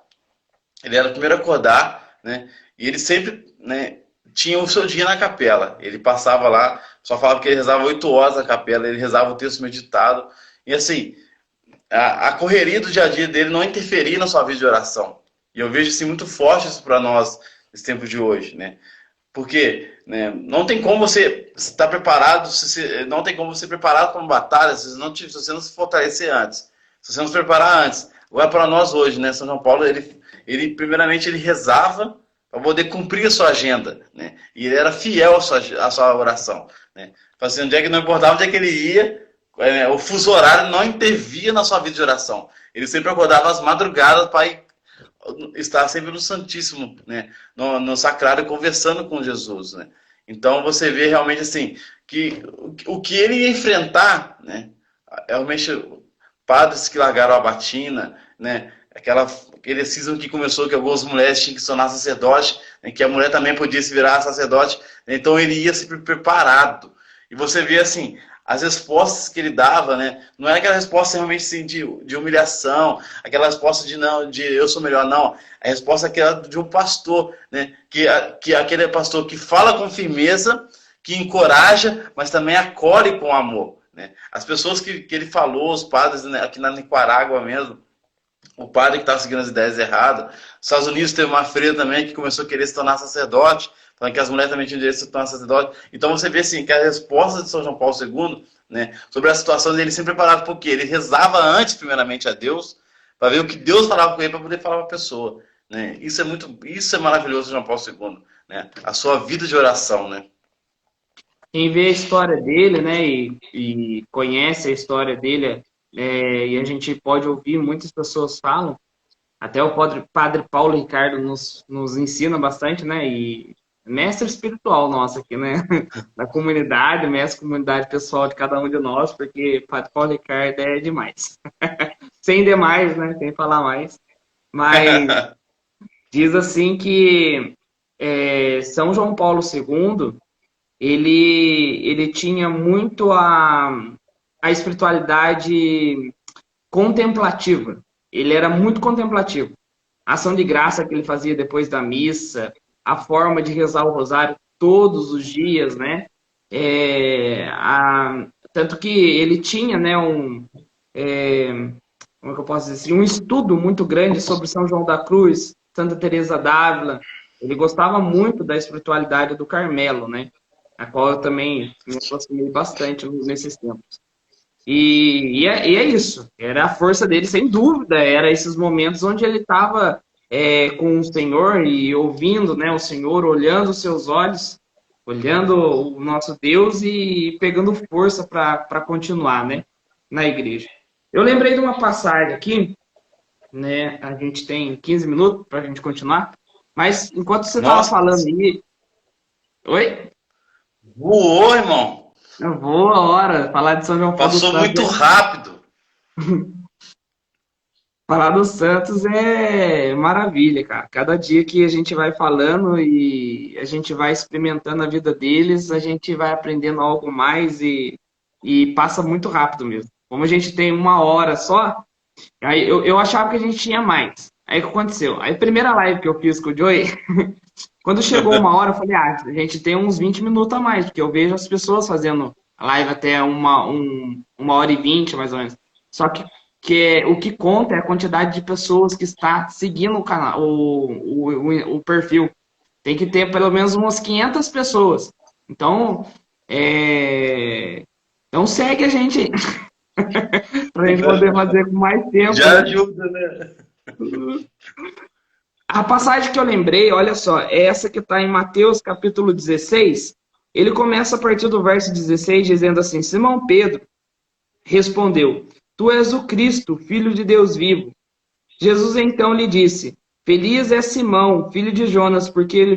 Ele era o primeiro a acordar, né? E ele sempre, né, tinha o seu dia na capela. Ele passava lá, só falava que ele rezava 8 horas na capela, ele rezava o texto meditado. E assim, a correria do dia a dia dele não interferia na sua vida de oração. E eu vejo assim, muito forte isso para nós nesse tempo de hoje, né? Porque, né, não tem como você estar preparado, não tem como você preparar para uma batalha se você não se fortalecer antes, se você não se preparar antes. Agora para nós hoje, né, São João Paulo, ele primeiramente ele rezava para poder cumprir a sua agenda, né? E ele era fiel à sua oração, né? Assim, onde é que não importava onde é que ele ia, o fuso horário não intervia na sua vida de oração. Ele sempre acordava às madrugadas para estar sempre no Santíssimo, né? No Sacrário, conversando com Jesus, né? Então você vê realmente assim que o que ele ia enfrentar, né? Realmente padres que largaram a batina, né? Aquele cisma que começou que algumas mulheres tinham que se tornar sacerdote, né? Que a mulher também podia se virar sacerdote, né? Então ele ia sempre preparado. E você vê assim as respostas que ele dava, né? Não era aquela resposta realmente assim, de humilhação, aquela resposta de eu sou melhor, não. A resposta é aquela de um pastor, né? Que aquele pastor que fala com firmeza, que encoraja, mas também acolhe com amor, né? As pessoas que ele falou, os padres, né, aqui na Nicarágua mesmo, o padre que estava seguindo as ideias erradas. Nos Estados Unidos teve uma freira também que começou a querer se tornar sacerdote, falando que as mulheres também tinham direito de se tornar sacerdote. Então você vê assim, que a resposta de São João Paulo II, né, sobre a situação dele sempre preparado porque ele rezava antes, primeiramente, a Deus, para ver o que Deus falava com ele, para poder falar para a pessoa. Né? Isso é maravilhoso, João Paulo II, né? A sua vida de oração, né? Quem vê a história dele, né, e conhece a história dele, e a gente pode ouvir, muitas pessoas falam, Até o padre Paulo Ricardo nos ensina bastante, né? E mestre espiritual nosso aqui, né? Da comunidade, mestre comunidade pessoal de cada um de nós, porque padre Paulo Ricardo é demais. Sem demais, né? Sem falar mais. Mas diz assim que São João Paulo II, ele tinha muito a espiritualidade contemplativa. Ele era muito contemplativo. A ação de graça que ele fazia depois da missa, a forma de rezar o rosário todos os dias, né? Tanto que ele tinha, né, como é que eu posso dizer assim, um estudo muito grande sobre São João da Cruz, Santa Teresa d'Ávila. Ele gostava muito da espiritualidade do Carmelo, né? A qual eu também me aproximei bastante nesses tempos. E é isso. Era a força dele, sem dúvida. Era esses momentos onde ele estava com o Senhor e ouvindo, né, o Senhor, olhando os seus olhos, olhando o nosso Deus e pegando força para continuar, né, na igreja. Eu lembrei de uma passagem aqui, né? A gente tem 15 minutos para a gente continuar, mas enquanto você estava Nossa, falando aí. Oi? voou, irmão. Eu vou a hora falar de São João Paulo dos Passou Santos. muito rápido. Falar dos Santos é maravilha, cara. Cada dia que a gente vai falando e a gente vai experimentando a vida deles, a gente vai aprendendo algo mais e passa muito rápido mesmo. Como a gente tem uma hora só, aí eu achava que a gente tinha mais. Aí o que aconteceu? Aí a primeira live que eu fiz com o Joey, quando chegou uma hora, eu falei, a gente tem uns 20 minutos a mais, porque eu vejo as pessoas fazendo a live até uma hora e 20, mais ou menos. Só que o que conta é a quantidade de pessoas que está seguindo o canal, o perfil. Tem que ter pelo menos umas 500 pessoas. Então, então segue a gente aí, para a gente poder fazer com mais tempo, Já né? ajuda, né? A passagem que eu lembrei, olha só, é essa que está em Mateus capítulo 16. Ele começa a partir do verso 16 dizendo assim: Simão Pedro respondeu: Tu és o Cristo, filho de Deus vivo. Jesus então lhe disse: Feliz é Simão, filho de Jonas, porque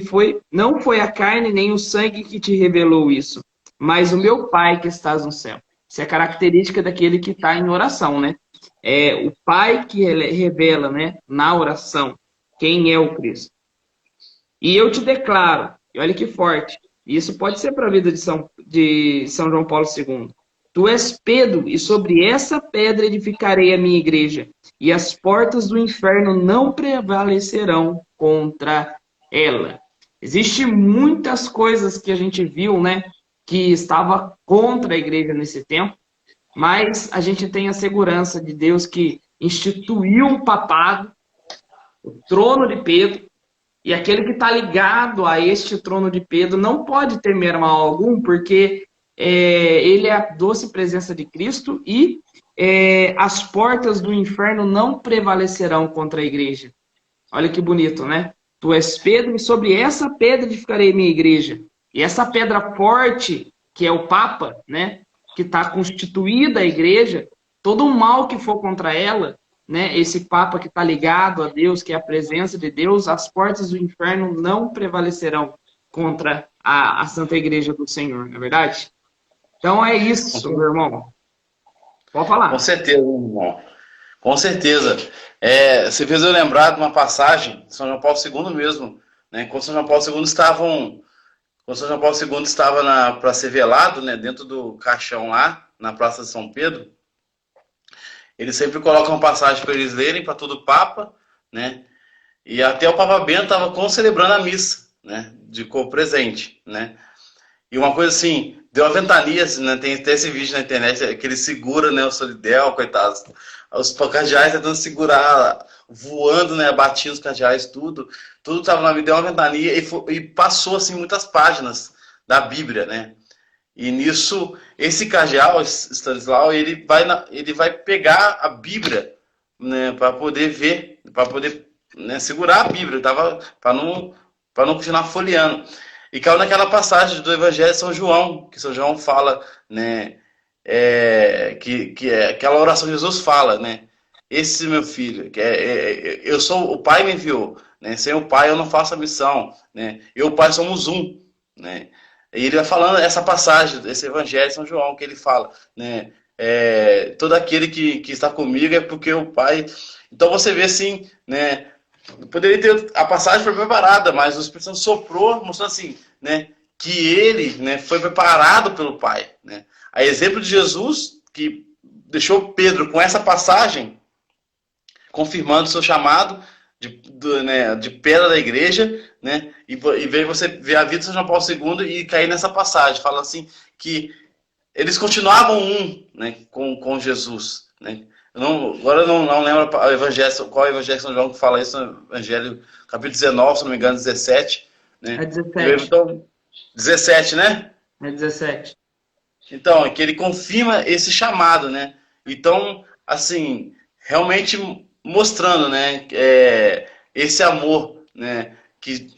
não foi a carne nem o sangue que te revelou isso, mas o meu Pai que estás no céu. Isso é característica daquele que está em oração, né? É o Pai que revela, né, na oração, quem é o Cristo. E eu te declaro, e olha que forte, isso pode ser para a vida de São João Paulo II. Tu és Pedro, e sobre essa pedra edificarei a minha igreja, e as portas do inferno não prevalecerão contra ela. Existem muitas coisas que a gente viu, né, que estava contra a igreja nesse tempo, mas a gente tem a segurança de Deus que instituiu o papado, o trono de Pedro, e aquele que está ligado a este trono de Pedro não pode temer mal algum, porque ele é a doce presença de Cristo e as portas do inferno não prevalecerão contra a igreja. Olha que bonito, né? Tu és Pedro e sobre essa pedra edificarei minha igreja. E essa pedra forte, que é o Papa, né? Que está constituída a igreja, todo o mal que for contra ela, né, esse Papa que está ligado a Deus, que é a presença de Deus, as portas do inferno não prevalecerão contra a Santa Igreja do Senhor, não é verdade? Então é isso, meu irmão. Pode falar. Com certeza, irmão. Com certeza. Você fez eu lembrar de uma passagem de São João Paulo II mesmo, né? Quando São João Paulo II estava para ser velado, né, dentro do caixão lá, na Praça de São Pedro, ele sempre coloca uma passagem para eles lerem, para todo o Papa, né? E até o Papa Bento estava concelebrando a missa, né? De presente, né? E uma coisa assim, deu uma ventania, assim, né? Tem até esse vídeo na internet que ele segura, né, o solidel, coitados. Os cardeais tentando segurar, voando, né, batendo os cardeais, tudo estava na vida, deu uma ventania e passou assim muitas páginas da Bíblia, né? E nisso, esse cardeal, Stanislau, ele vai pegar a Bíblia, né, para poder ver, para poder, né, segurar a Bíblia, para não continuar folheando. E caiu naquela passagem do Evangelho de São João, que São João fala, né, que é aquela oração que Jesus fala, né, esse meu filho, eu sou, o Pai me enviou, né? Sem o Pai eu não faço a missão, né? Eu e o Pai somos um, né? E ele vai falando essa passagem, esse Evangelho de São João, que ele fala, né? Todo aquele que está comigo é porque o Pai... Então você vê assim, né? Poderia ter a passagem foi preparada, mas o Espírito Santo soprou, mostrando assim, né? Que ele, né, foi preparado pelo Pai, né? A exemplo de Jesus, que deixou Pedro com essa passagem, confirmando o seu chamado de pedra da igreja, né? E veio você ver a vida de São João Paulo II e cair nessa passagem, fala assim que eles continuavam um, né, com Jesus, né? Agora eu não lembro qual é o Evangelho de São João que fala isso no Evangelho, capítulo 19, se não me engano, 17, né? É 17. Então, 17, né? É 17. Então, é que ele confirma esse chamado, né? Então, assim, realmente mostrando, né, esse amor, né, que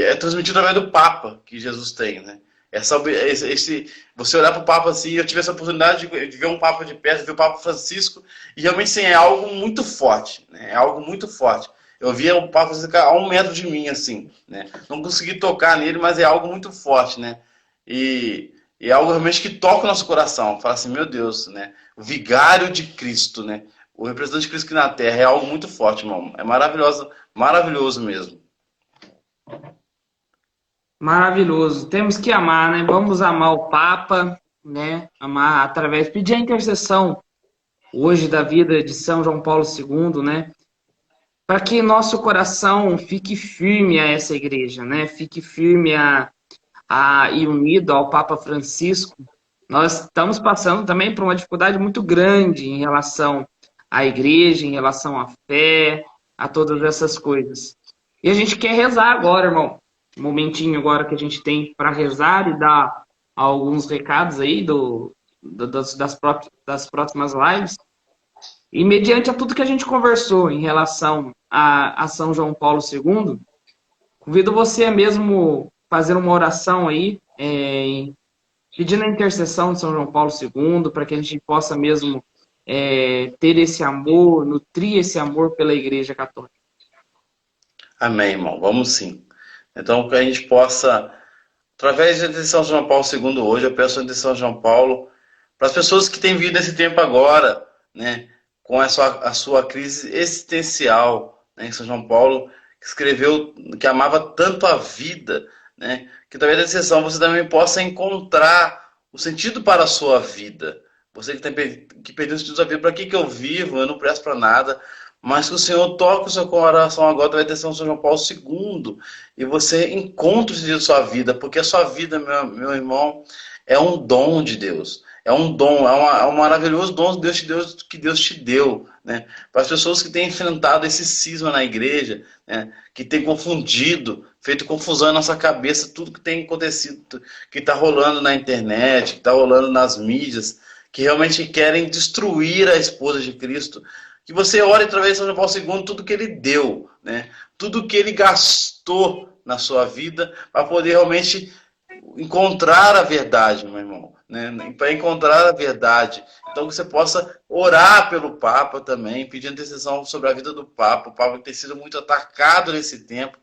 é transmitido através do Papa que Jesus tem, né? Você olhar para o Papa assim, eu tive essa oportunidade de ver um Papa de perto, de ver o Papa Francisco, e realmente sim, é algo muito forte, né? É algo muito forte. Eu via o Papa Francisco a 1 metro de mim, assim, né? Não consegui tocar nele, mas é algo muito forte, né? E é algo realmente que toca o nosso coração. Fala assim, meu Deus, né? O vigário de Cristo, né? O representante de Cristo aqui na Terra é algo muito forte, irmão. É maravilhoso, maravilhoso mesmo. Maravilhoso. Temos que amar, né? Vamos amar o Papa, né? Amar através, pedir a intercessão hoje da vida de São João Paulo II, né? Para que nosso coração fique firme a essa igreja, né? Fique firme e unido ao Papa Francisco. Nós estamos passando também por uma dificuldade muito grande em relação à igreja, em relação à fé, a todas essas coisas. E a gente quer rezar agora, irmão. Um momentinho agora que a gente tem para rezar e dar alguns recados aí das próximas lives. E mediante a tudo que a gente conversou em relação a São João Paulo II, convido você a mesmo fazer uma oração aí, pedindo a intercessão de São João Paulo II, para que a gente possa mesmo ter esse amor, nutrir esse amor pela Igreja Católica. Amém, irmão. Vamos sim. Então, que a gente possa, através de São João Paulo II hoje, eu peço a São João Paulo, para as pessoas que têm vivido esse tempo agora, né, com a sua crise existencial, né, São João Paulo escreveu que amava tanto a vida, né, que através da intercessão você também possa encontrar o sentido para a sua vida. Você que perdeu o sentido da vida, para que eu vivo? Eu não presto para nada. Mas que o Senhor toque o seu coração agora, vai ter São João Paulo II, e você encontre o sentido da sua vida, porque a sua vida, meu irmão, é um dom de Deus. É um dom, é um maravilhoso dom que Deus te deu, né? Para as pessoas que têm enfrentado esse cisma na igreja, né? Que têm confundido, feito confusão na nossa cabeça, tudo que tem acontecido, que está rolando na internet, que está rolando nas mídias, que realmente querem destruir a esposa de Cristo. Que você ore através de São João Paulo II tudo que ele deu, né? Tudo que ele gastou na sua vida para poder realmente encontrar a verdade, meu irmão, né? Para encontrar a verdade. Então que você possa orar pelo Papa também, pedindo intercessão sobre a vida do Papa. O Papa tem sido muito atacado nesse tempo.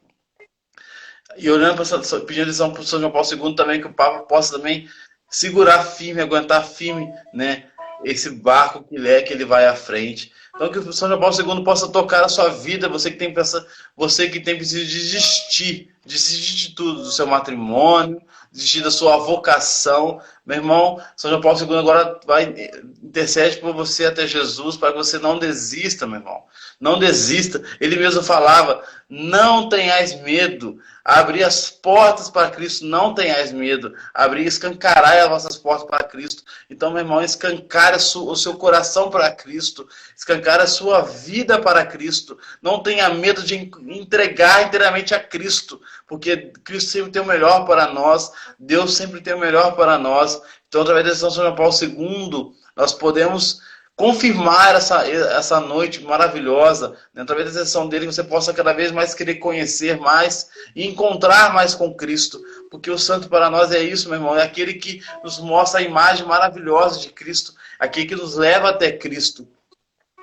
E orando, pedindo intercessão para o São João Paulo II também, que o Papa possa também segurar firme, aguentar firme, né? Esse barco que ele vai à frente. Então que o São João Paulo II possa tocar a sua vida, você que tem preciso desistir de tudo, do seu matrimônio, desistir da sua vocação. Meu irmão, São João Paulo II agora intercede por você até Jesus, para que você não desista, meu irmão. Não desista. Ele mesmo falava, não tenhais medo. Abrir as portas para Cristo, não tenhais medo. Escancarai as vossas portas para Cristo. Então, meu irmão, escancare o seu coração para Cristo. Escancare a sua vida para Cristo. Não tenha medo de entregar inteiramente a Cristo. Porque Cristo sempre tem o melhor para nós. Deus sempre tem o melhor para nós. Então, através de São João Paulo II, nós podemos confirmar essa noite maravilhosa, né? Através da sessão dele, você possa cada vez mais querer conhecer mais e encontrar mais com Cristo, porque o santo para nós é isso, meu irmão, é aquele que nos mostra a imagem maravilhosa de Cristo, aquele que nos leva até Cristo.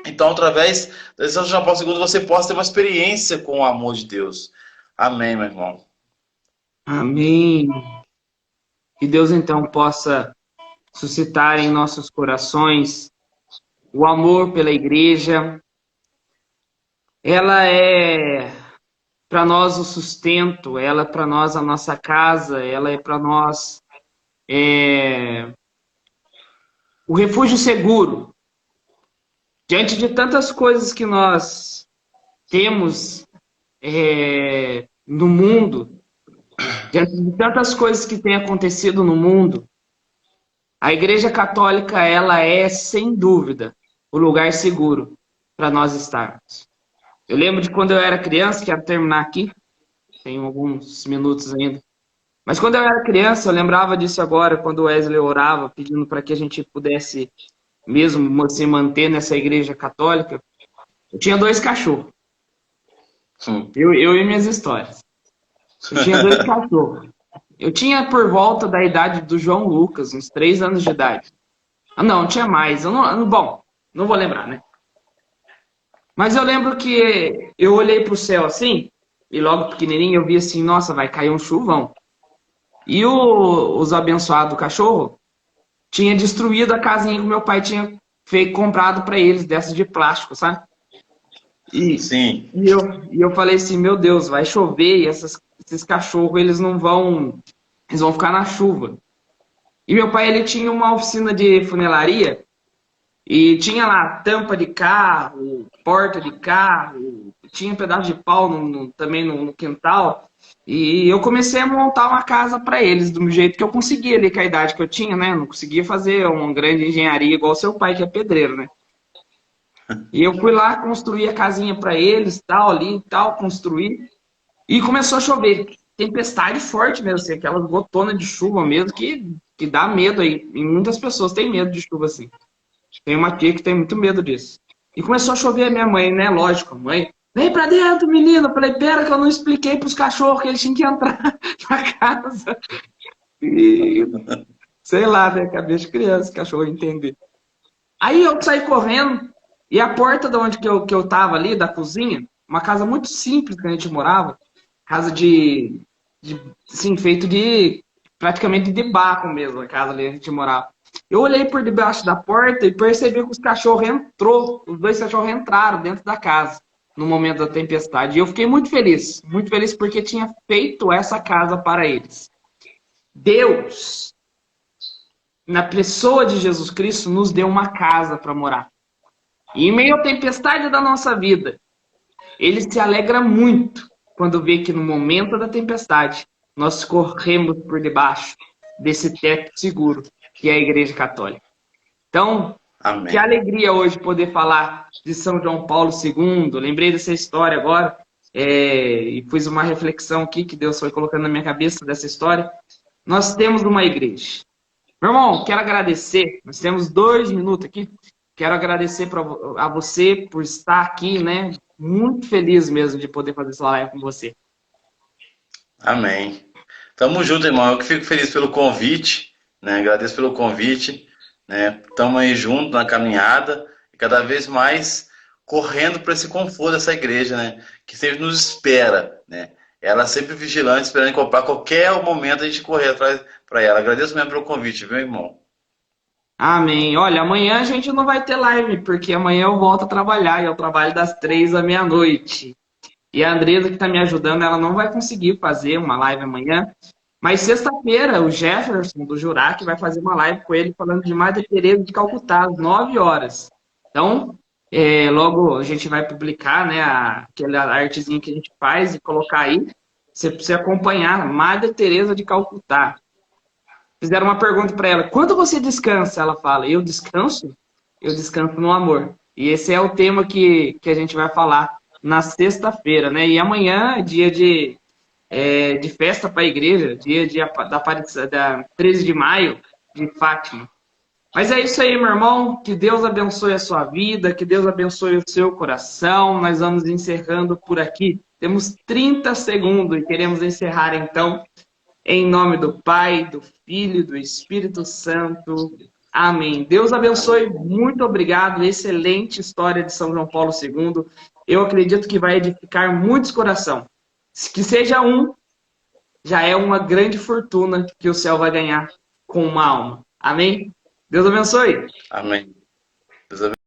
Então, através da lição de João Paulo II, você possa ter uma experiência com o amor de Deus. Amém, meu irmão. Amém. Que Deus então possa suscitar em nossos corações o amor pela igreja. Ela é para nós o sustento, ela é para nós a nossa casa, ela é para nós o refúgio seguro. Diante de tantas coisas que nós temos no mundo, diante de tantas coisas que têm acontecido no mundo, a Igreja Católica, ela é, sem dúvida, o lugar seguro para nós estarmos. Eu lembro de quando eu era criança, quero terminar aqui, tenho alguns minutos ainda, mas quando eu era criança, eu lembrava disso agora, quando o Wesley orava, pedindo para que a gente pudesse mesmo se manter nessa Igreja Católica. Eu tinha 2 cachorros. Eu e minhas histórias. Eu tinha 2 cachorros. Eu tinha por volta da idade do João Lucas, uns 3 anos de idade. Ah, não, tinha mais. Bom, não vou lembrar, né? Mas eu lembro que eu olhei pro céu assim, e logo pequenininho eu vi assim, nossa, vai cair um chuvão. E os abençoados cachorro tinha destruído a casinha que meu pai tinha comprado para eles, dessas de plástico, sabe? Sim. E eu falei assim, meu Deus, vai chover e esses cachorros, eles vão ficar na chuva. E meu pai, ele tinha uma oficina de funilaria e tinha lá tampa de carro, porta de carro, tinha um pedaço de pau também no quintal. E eu comecei a montar uma casa para eles, do jeito que eu conseguia ali, com a idade que eu tinha, né? Não conseguia fazer uma grande engenharia igual seu pai, que é pedreiro, né? E eu fui lá construir a casinha para eles, tal, ali, tal, construir. E começou a chover. Tempestade forte mesmo, assim, aquelas gotonas de chuva mesmo, que dá medo aí. E muitas pessoas têm medo de chuva, assim. Tem uma tia que tem muito medo disso. E começou a chover, a minha mãe, né? Lógico, mãe. Vem pra dentro, menino. Eu falei, pera que eu não expliquei pros cachorros que eles tinham que entrar na casa. E sei lá, né? Cabeça de criança, cachorro entender. Aí eu saí correndo e a porta de onde que eu tava ali, da cozinha, uma casa muito simples que a gente morava, casa assim, feito de praticamente de barro mesmo, a casa ali que a gente morava. Eu olhei por debaixo da porta e percebi que os 2 cachorros entraram dentro da casa no momento da tempestade. E eu fiquei muito feliz porque tinha feito essa casa para eles. Deus, na pessoa de Jesus Cristo, nos deu uma casa para morar. E em meio à tempestade da nossa vida, ele se alegra muito quando vê que no momento da tempestade nós corremos por debaixo desse teto seguro que é a Igreja Católica. Então, Amém. Que alegria hoje poder falar de São João Paulo II. Lembrei dessa história agora e fiz uma reflexão aqui que Deus foi colocando na minha cabeça dessa história. Nós temos uma igreja. Meu irmão, quero agradecer. Nós temos 2 minutos aqui. Quero agradecer a você por estar aqui, né? Muito feliz mesmo de poder fazer essa live com você. Amém. Tamo junto, irmão. Eu que fico feliz pelo convite, né? Agradeço pelo convite, né? Tamo aí junto na caminhada e cada vez mais correndo para esse conforto dessa igreja, né? Que sempre nos espera, né? Ela sempre vigilante, esperando comprar qualquer momento a gente correr atrás para ela. Agradeço mesmo pelo convite, viu, irmão? Amém. Olha, amanhã a gente não vai ter live, porque amanhã eu volto a trabalhar e eu trabalho das 3 à meia-noite. E a Andresa, que está me ajudando, ela não vai conseguir fazer uma live amanhã. Mas sexta-feira, o Jefferson, do Jurac, vai fazer uma live com ele falando de Madre Teresa de Calcutá, às 9 horas. Então, logo a gente vai publicar, né, aquela artezinha que a gente faz e colocar aí. Você precisa acompanhar Madre Teresa de Calcutá. Fizeram uma pergunta para ela, quando você descansa? Ela fala, eu descanso? Eu descanso no amor. E esse é o tema que a gente vai falar na sexta-feira, né? E amanhã é dia de festa para a igreja, da 13 de maio, de Fátima. Mas é isso aí, meu irmão. Que Deus abençoe a sua vida, que Deus abençoe o seu coração. Nós vamos encerrando por aqui. Temos 30 segundos e queremos encerrar, então, em nome do Pai, do Filho e do Espírito Santo. Amém. Deus abençoe. Muito obrigado. Excelente história de São João Paulo II. Eu acredito que vai edificar muitos corações. Que seja um, já é uma grande fortuna que o céu vai ganhar com uma alma. Amém? Deus abençoe. Amém. Deus abençoe.